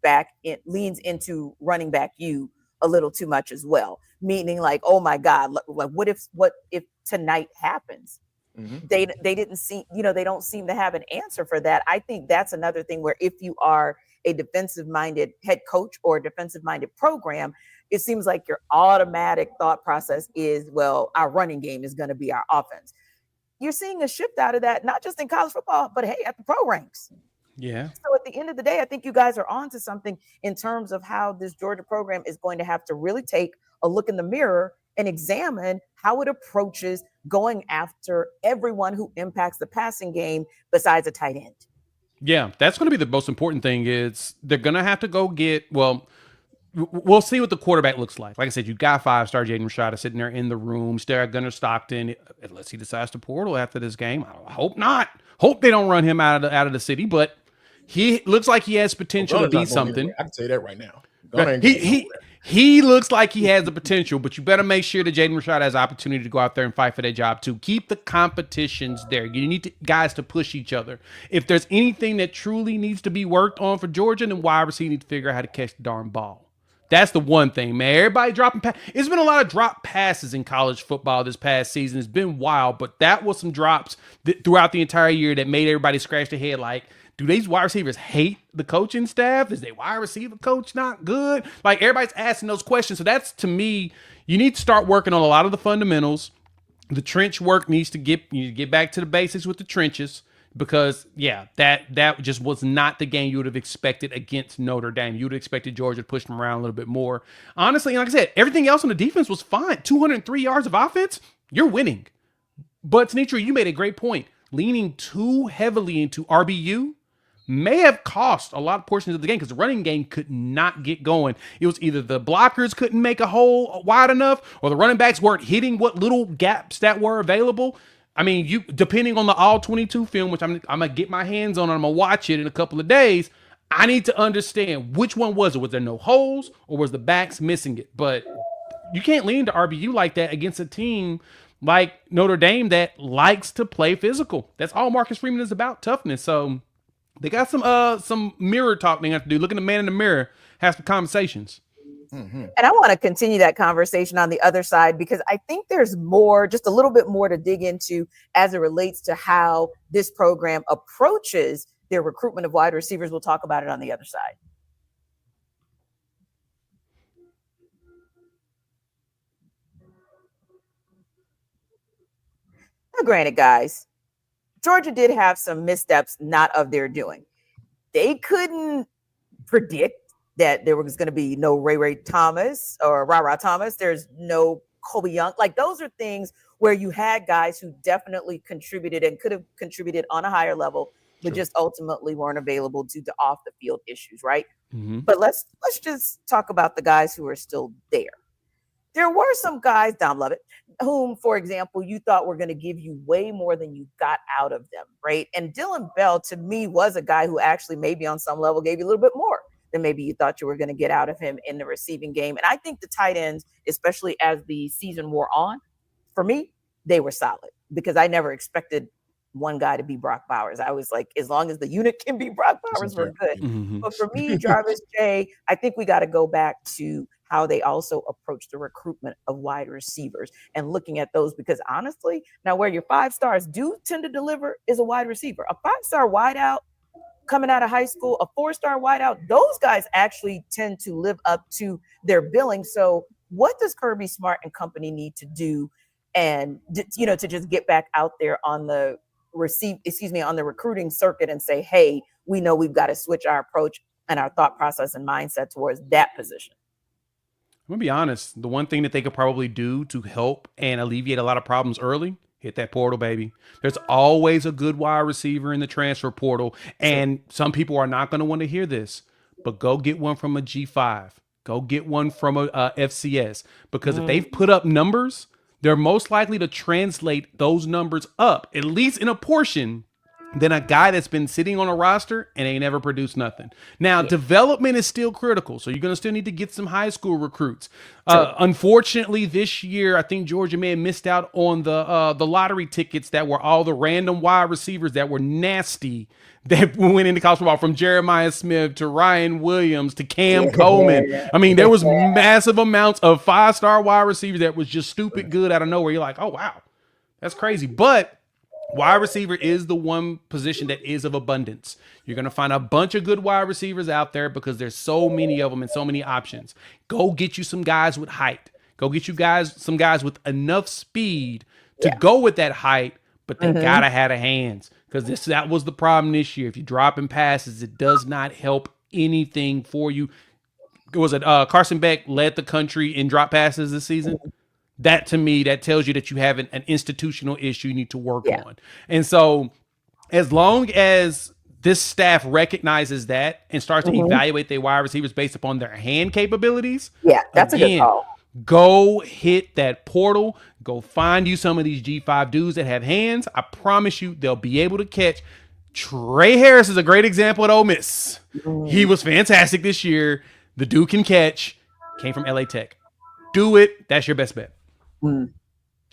into running back you a little too much as well. Meaning oh my God, what if tonight happens? They didn't see, they don't seem to have an answer for that. I think that's another thing where if you are a defensive-minded head coach or a defensive-minded program, it seems like your automatic thought process is, well, our running game is going to be our offense. You're seeing a shift out of that, not just in college football, but hey, at the pro ranks. Yeah. So at the end of the day, I think you guys are onto something in terms of how this Georgia program is going to have to really take a look in the mirror and examine how it approaches going after everyone who impacts the passing game besides a tight end. Yeah, that's going to be the most important thing is they're going to have to go get, we'll see what the quarterback looks like. Like I said, you got 5-star Jaden Rashada sitting there in the room. Still got Gunnar Stockton, unless he decides to portal after this game. I hope not. Hope they don't run him out of the city, but he looks like he has potential to be something. I can say that right now. He looks like he has the potential, but you better make sure that Jaden Rashada has the opportunity to go out there and fight for that job too. Keep the competitions there. You need guys to push each other. If there's anything that truly needs to be worked on for Georgia, then wide receiver needs to figure out how to catch the darn ball. That's the one thing, man. Everybody dropping passes. It's been a lot of drop passes in college football this past season. It's been wild, but that was some drops throughout the entire year that made everybody scratch their head like, do these wide receivers hate the coaching staff? Is their wide receiver coach not good? Everybody's asking those questions. So that's, to me, you need to start working on a lot of the fundamentals. The trench work needs to get back to the basics with the trenches because, that just was not the game you would have expected against Notre Dame. You would have expected Georgia to push them around a little bit more. Honestly, like I said, everything else on the defense was fine. 203 yards of offense, you're winning. But, Tanitra, you made a great point. Leaning too heavily into RBU may have cost a lot of portions of the game because the running game could not get going. It was either the blockers couldn't make a hole wide enough or the running backs weren't hitting what little gaps that were available. I mean, depending on the all-22 film, which I'm going to get my hands on and I'm going to watch it in a couple of days, I need to understand which one was it. Was there no holes or was the backs missing it? But you can't lean to RBU like that against a team like Notre Dame that likes to play physical. That's all Marcus Freeman is about, toughness. So they got some mirror talk they have to do. Look at the man in the mirror, have some conversations. And I want to continue that conversation on the other side, because I think there's more, just a little bit more to dig into as it relates to how this program approaches their recruitment of wide receivers. We'll talk about it on the other side. Now, granted, guys, Georgia did have some missteps not of their doing. They couldn't predict that there was going to be no Ray Thomas or Ra Thomas. There's no Kobe Young. Like, those are things where you had guys who definitely contributed and could have contributed on a higher level, but just ultimately weren't available due to off the field issues, right? But let's just talk about the guys who are still there. There were some guys, Dom Lovett, whom, for example, you thought were going to give you way more than you got out of them, right? And Dylan Bell, to me, was a guy who actually maybe on some level gave you a little bit more than maybe you thought you were going to get out of him in the receiving game. And I think the tight ends, especially as the season wore on, for me, they were solid, because I never expected one guy to be Brock Bowers. I was like, as long as the unit can be Brock Bowers, we're good. But for me, Jarvis Jay, I think we got to go back to how they also approach the recruitment of wide receivers and looking at those, because honestly, now where your 5 stars do tend to deliver is a wide receiver. A 5-star wideout coming out of high school, a 4-star wideout, those guys actually tend to live up to their billing. So what does Kirby Smart and company need to do, and to just get back out there on the on the recruiting circuit and say, hey, we know we've got to switch our approach and our thought process and mindset towards that position? I'm gonna be honest. The one thing that they could probably do to help and alleviate a lot of problems early, hit that portal, baby. There's always a good wide receiver in the transfer portal. And some people are not going to want to hear this, but go get one from a G5. Go get one from a FCS, because if they've put up numbers, they're most likely to translate those numbers up, at least in a portion, than a guy that's been sitting on a roster and ain't never produced nothing. Now, development is still critical, so you're going to still need to get some high school recruits. Unfortunately, this year, I think Georgia may have missed out on the lottery tickets that were all the random wide receivers that were nasty that went into college football, from Jeremiah Smith to Ryan Williams to Cam Coleman. I mean, there was massive amounts of 5-star wide receivers that was just stupid good out of nowhere. You're like, oh, wow, that's crazy. But wide receiver is the one position that is of abundance. You're going to find a bunch of good wide receivers out there because there's so many of them and so many options. Go get you some guys with height. Go get you some guys with enough speed to go with that height, but they gotta have the hands, because that was the problem this year. If you're dropping passes, it does not help anything for you. Was it Carson Beck led the country in drop passes this season? That, to me, that tells you that you have an institutional issue you need to work on. And so as long as this staff recognizes that and starts to evaluate their wide receivers based upon their hand capabilities, that's a good call. Go hit that portal. Go find you some of these G5 dudes that have hands. I promise you they'll be able to catch. Trey Harris is a great example at Ole Miss. He was fantastic this year. The dude can catch. Came from LA Tech. Do it. That's your best bet. What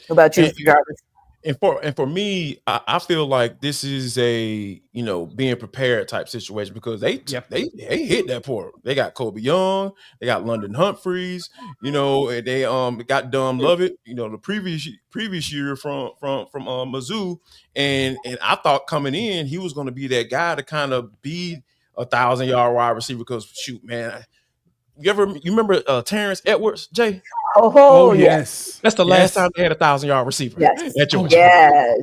about you, Jarvis? And for me, I feel like this is a being prepared type situation, because they hit that portal. They got Kobe Young, they got London Humphreys, and they got Dom Lovett, the previous year from Mizzou, and I thought coming in he was going to be that guy to kind of be 1,000-yard wide receiver, because shoot, man. You remember Terrence Edwards, Jay? Oh yes. That's the last time they had 1,000-yard receiver at Georgia. Yes.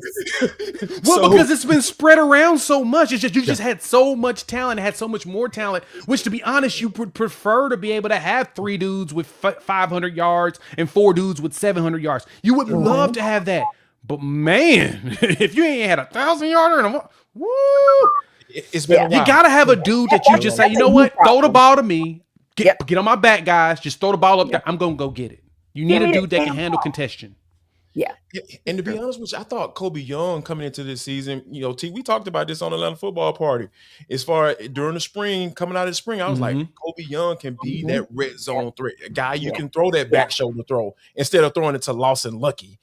Well, because it's been spread around so much. It's just you just had so much talent, had so much more talent, which, to be honest, you would prefer to be able to have 3 dudes with 500 yards and 4 dudes with 700 yards. You would love to have that. But man, if you ain't had 1,000-yarder and woo, it's been a while. You got to have a dude that you just say, you know what, throw the ball to me. Get on my back, guys. Just throw the ball up there. I'm going to go get it. You need a dude that can handle contention. Yeah. And to be honest with you, I thought Kobe Young coming into this season, we talked about this on Atlanta Football Party. As far as during the spring, coming out of the spring, I was like, Kobe Young can be that red zone threat, a guy you can throw that back shoulder throw instead of throwing it to Lawson Lucky.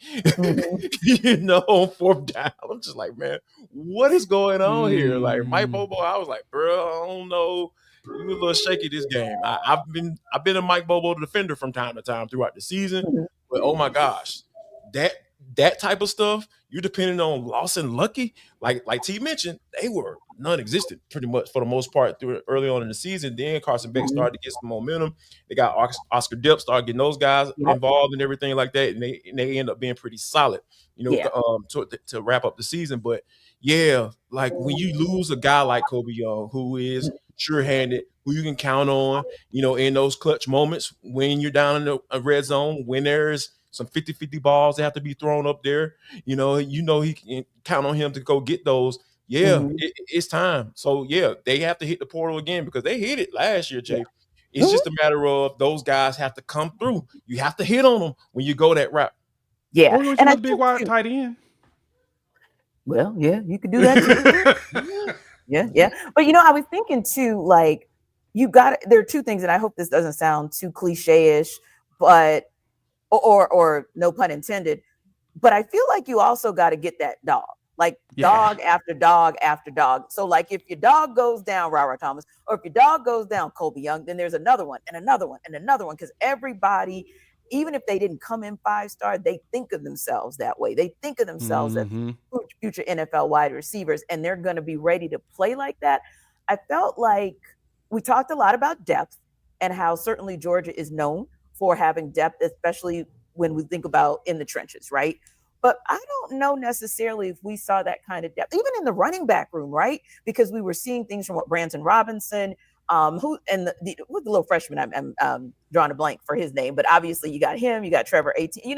Fourth down. I'm just like, man, what is going on here? Like Mike Bobo, I was like, bro, I don't know. You a little shaky this game. I've been a Mike Bobo defender from time to time throughout the season, but oh my gosh, that type of stuff, you're depending on Lawson Lucky. Like T mentioned, they were non-existent pretty much for the most part through early on in the season. Then Carson Beck started to get some momentum. They got Oscar Dipp, started getting those guys involved and everything like that, and they end up being pretty solid, to wrap up the season. But yeah, like when you lose a guy like Kobe Young, who is sure-handed, who you can count on, in those clutch moments when you're down in the red zone, when there's some 50-50 balls that have to be thrown up there, he can count on him to go get those. Yeah, it's time. So yeah, they have to hit the portal again because they hit it last year, Jay. It's just a matter of those guys have to come through. You have to hit on them when you go that route. Yeah, or and a big wide tight end. Well, yeah, you could do that too. yeah. But I was thinking too, like there are two things, and I hope this doesn't sound too cliche-ish, but or no pun intended, but I feel like you also got to get that dog, like dog after dog after dog. So like if your dog goes down, Rara Thomas, or if your dog goes down, Kobe Young, then there's another one and another one and another one, because everybody, even if they didn't come in 5-star, they think of themselves that way. They think of themselves as future NFL wide receivers, and they're going to be ready to play like that. I felt like we talked a lot about depth and how certainly Georgia is known for having depth, especially when we think about in the trenches, right? But I don't know necessarily if we saw that kind of depth, even in the running back room, right? Because we were seeing things from Branson Robinson, the little freshman, I'm drawing a blank for his name, but obviously you got him, you got Trevor 18,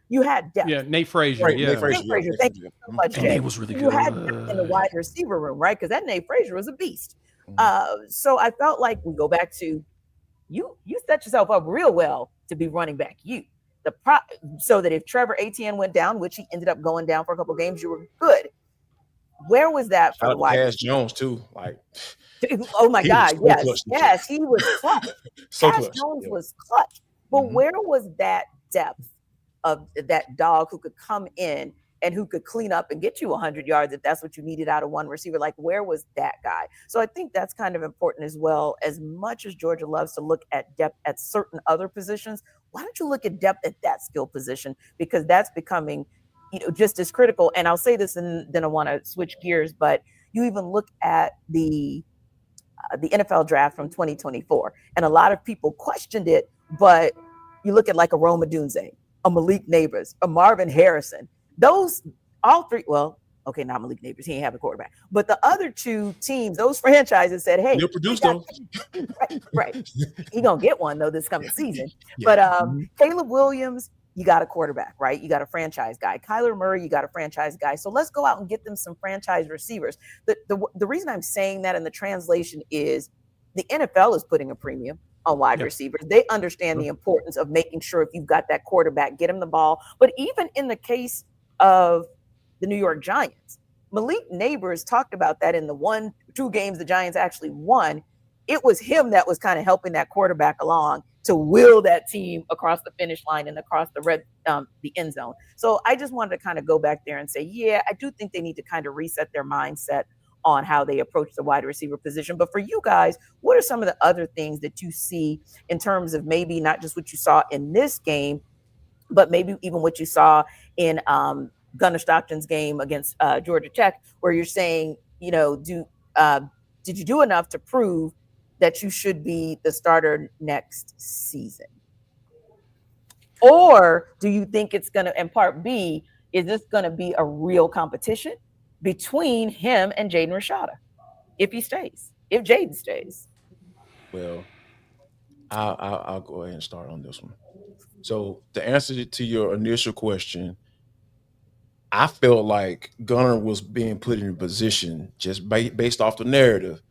you had depth. Yeah, Nate Frazier. Right, Nate Frazier. Thank you so much, Jay. Nate was really good. You had depth in the wide receiver room, right? Because that Nate Frazier was a beast. So I felt like we go back to you set yourself up real well to be running back. So that if Trevor Etienne went down, which he ended up going down for a couple games, you were good. Where was that for the wide? Cass Jones too, like. Oh my God! Yes, he was clutch. Cass Jones was clutch. But where was that depth of that dog who could come in and who could clean up and get you 100 yards if that's what you needed out of one receiver? Like, where was that guy? So I think that's kind of important as well. As much as Georgia loves to look at depth at certain other positions, why don't you look at depth at that skill position? Because that's becoming, just as critical. And I'll say this, and then I want to switch gears, but you even look at the NFL draft from 2024, and a lot of people questioned it, but you look at like a Rome Odunze, a Malik Neighbors, a Marvin Harrison, those all three, well, okay, not Malik Neighbors, he ain't have a quarterback, but the other two teams, those franchises said, hey, right. He gonna get one though this coming season. But Caleb Williams, you got a quarterback, right? You got a franchise guy. Kyler Murray, you got a franchise guy. So let's go out and get them some franchise receivers. The reason I'm saying that in the translation is the NFL is putting a premium on wide receivers. They understand the importance of making sure if you've got that quarterback, get him the ball. But even in the case of the New York Giants, Malik Neighbors talked about that in the 1-2 games the Giants actually won. It was him that was kind of helping that quarterback along to will that team across the finish line and across the end zone. So I just wanted to kind of go back there and say, yeah, I do think they need to kind of reset their mindset on how they approach the wide receiver position. But for you guys, what are some of the other things that you see in terms of maybe not just what you saw in this game, but maybe even what you saw in Gunnar Stockton's game against Georgia Tech, where you're saying, did you do enough to prove that you should be the starter next season? Or do you think it's going to, and part B, is this going to be a real competition between him and Jaden Rashada if Jaden stays? Well, I'll go ahead and start on this one. So the answer to your initial question, I felt like Gunnar was being put in a position just based off the narrative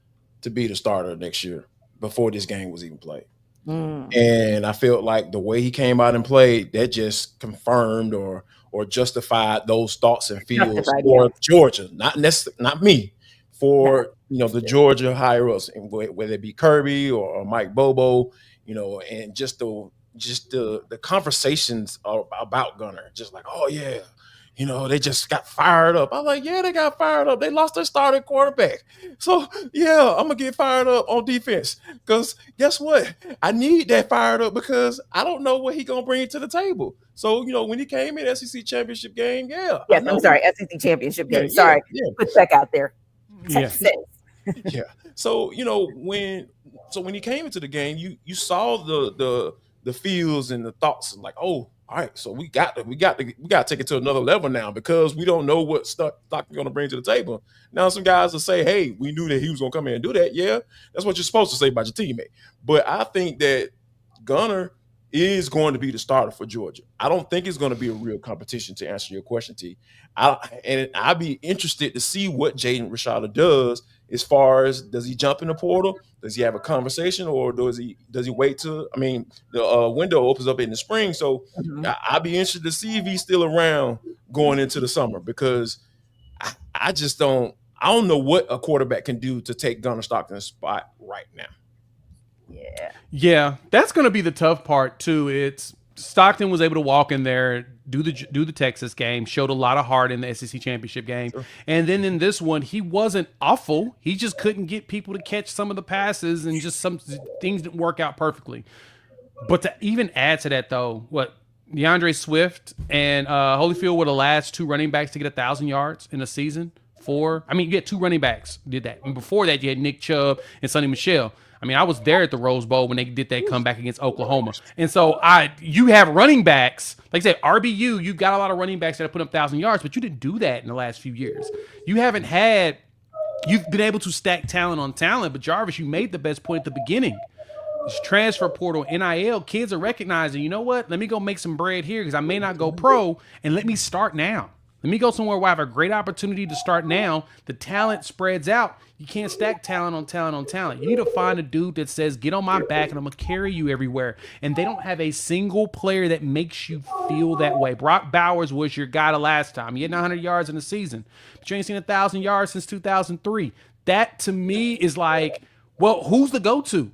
to be the starter next year before this game was even played. And I felt like the way he came out and played, that just confirmed or justified those thoughts and feels for Georgia, not me, for the Georgia higher ups, whether it be Kirby or Mike Bobo, and just the conversations about Gunner, just like, oh yeah, they just got fired up. I'm like, yeah, they got fired up. They lost their starting quarterback. So, yeah, I'm going to get fired up on defense because guess what? I need that fired up because I don't know what he's going to bring to the table. So, when he came in SEC championship game, Yes, I'm sorry, SEC championship game. Sorry, put Beck out there. Texas. Yeah. So, when he came into the game, you saw the feels and the thoughts and like, oh, all right, so we got to take it to another level now because we don't know what Stockton's going to bring to the table. Now, some guys will say, "Hey, we knew that he was going to come in and do that." Yeah, that's what you're supposed to say about your teammate. But I think that Gunner is going to be the starter for Georgia. I don't think it's going to be a real competition, to answer your question, T. I'd be interested to see what Jaden Rashada does as far as, does he jump in the portal? Does he have a conversation, or does he wait till, the window opens up in the spring? So I'd be interested to see if he's still around going into the summer, because I don't know what a quarterback can do to take Gunner Stockton's spot right now. Yeah, that's going to be the tough part too. It's Stockton was able to walk in there, do the Texas game, showed a lot of heart in the SEC championship game. Sure. And then in this one, he wasn't awful. He just couldn't get people to catch some of the passes, and just some things didn't work out perfectly. But to even add to that, though, DeAndre Swift and Holyfield were the last two running backs to get 1,000 yards in a season. You had two running backs did that. And before that, you had Nick Chubb and Sonny Michel. I was there at the Rose Bowl when they did that comeback against Oklahoma. And so you have running backs, like I said, RBU, you've got a lot of running backs that have put up 1,000 yards, but you didn't do that in the last few years. You've been able to stack talent on talent, but Jarvis, you made the best point at the beginning. This transfer portal, NIL, kids are recognizing, you know what? Let me go make some bread here because I may not go pro, and let me start now. Let me go somewhere where I have a great opportunity to start now. The talent spreads out. You can't stack talent on talent on talent. You need to find a dude that says, get on my back and I'm going to carry you everywhere. And they don't have a single player that makes you feel that way. Brock Bowers was your guy the last time. He had 900 yards in the season. But you ain't seen 1,000 yards since 2003. That, to me, is like, well, who's the go-to?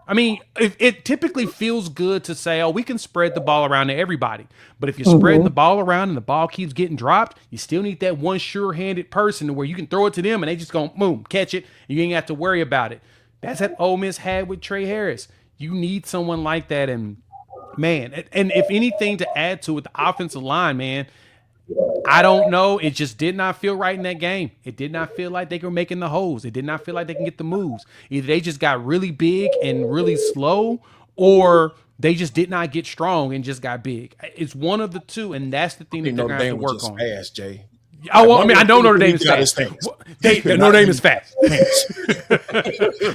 It typically feels good to say, oh, we can spread the ball around to everybody. But if you're spreading the ball around and the ball keeps getting dropped, you still need that one sure-handed person where you can throw it to them and they just go, boom, catch it, and you ain't have to worry about it. That's what Ole Miss had with Trey Harris. You need someone like that. And, man, and if anything to add to it, the offensive line, man, I don't know. It just did not feel right in that game. It did not feel like they were making the holes. It did not feel like they can get the moves. Either they just got really big and really slow, or they just did not get strong and just got big. It's one of the two, and that's the thing that they're going to have to work on. Fast, Jay. I know Notre Dame is fast. Notre Dame is fast.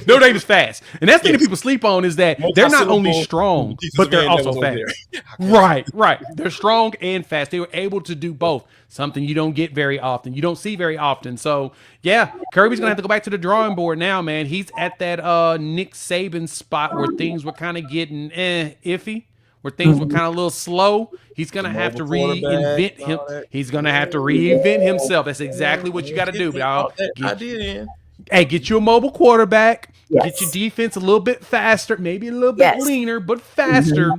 Notre Dame is fast. And that's the thing that people sleep on, is that they're not only strong, but they're also fast. Right. They're strong and fast. They were able to do both, something you don't get very often. You don't see very often. So, yeah, Kirby's going to have to go back to the drawing board now, man. He's at that Nick Saban spot where things were kind of getting iffy, where things were kind of a little slow. He's going to have to reinvent him. He's going to have to reinvent himself. That's exactly what you got to do. Hey, get you a mobile quarterback. Yes. Get your defense a little bit faster, maybe a little bit leaner, but faster,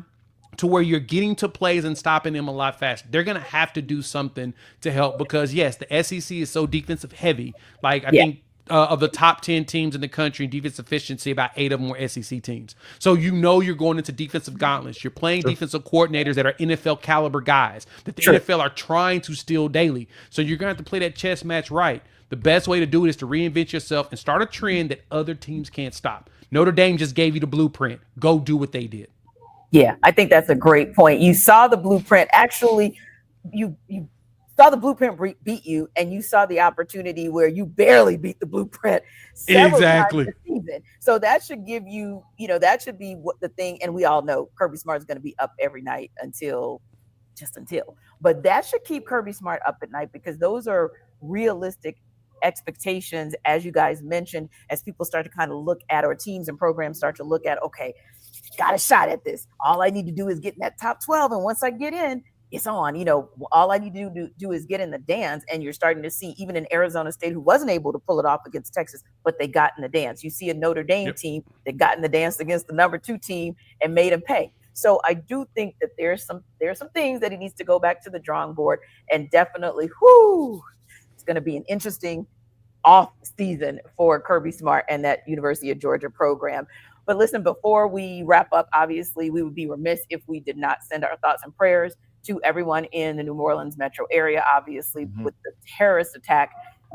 to where you're getting to plays and stopping them a lot faster. They're going to have to do something to help because, yes, the SEC is so defensive heavy. Like, I think of the top 10 teams in the country in defense efficiency, about 8 of them were SEC teams. So you're going into defensive gauntlets. You're playing defensive coordinators that are NFL caliber guys that the NFL are trying to steal daily. So you're going to have to play that chess match right. The best way to do it is to reinvent yourself and start a trend that other teams can't stop. Notre Dame just gave you the blueprint. Go do what they did. Yeah, I think that's a great point. You saw the blueprint. Actually, you saw the blueprint beat you, and you saw the opportunity where you barely beat the blueprint several times this season. So that should give you, that should be what the thing. And we all know Kirby Smart is going to be up every night until. But that should keep Kirby Smart up at night, because those are realistic expectations, as you guys mentioned, as people start to kind of look at, or teams and programs start to look at, okay, got a shot at this. All I need to do is get in that top 12. And once I get in, it's on. All I need to do is get in the dance. And you're starting to see, even in Arizona State, who wasn't able to pull it off against Texas, but they got in the dance. You see a Notre Dame team that got in the dance against the number 2 team and made them pay. So I do think that there's some things that he needs to go back to the drawing board, and definitely, it's going to be an interesting off season for Kirby Smart and that University of Georgia program. But listen, before we wrap up, obviously, we would be remiss if we did not send our thoughts and prayers to everyone in the New Orleans metro area, obviously, with the terrorist attack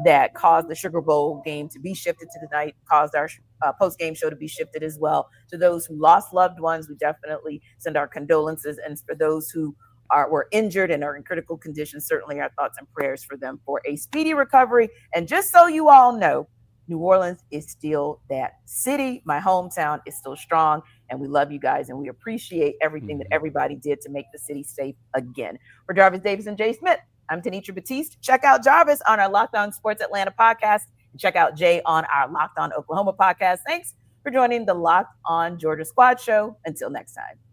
that caused the Sugar Bowl game to be shifted to tonight, caused our post-game show to be shifted as well. To those who lost loved ones, we definitely send our condolences. And for those who were injured and are in critical condition, certainly our thoughts and prayers for them for a speedy recovery. And just so you all know, New Orleans is still that city. My hometown is still strong, and we love you guys, and we appreciate everything that everybody did to make the city safe again. For Jarvis Davis and Jay Smith, I'm Tenitra Batiste. Check out Jarvis on our Locked On Sports Atlanta podcast, and check out Jay on our Locked On Oklahoma podcast. Thanks for joining the Locked On Georgia Squad show. Until next time.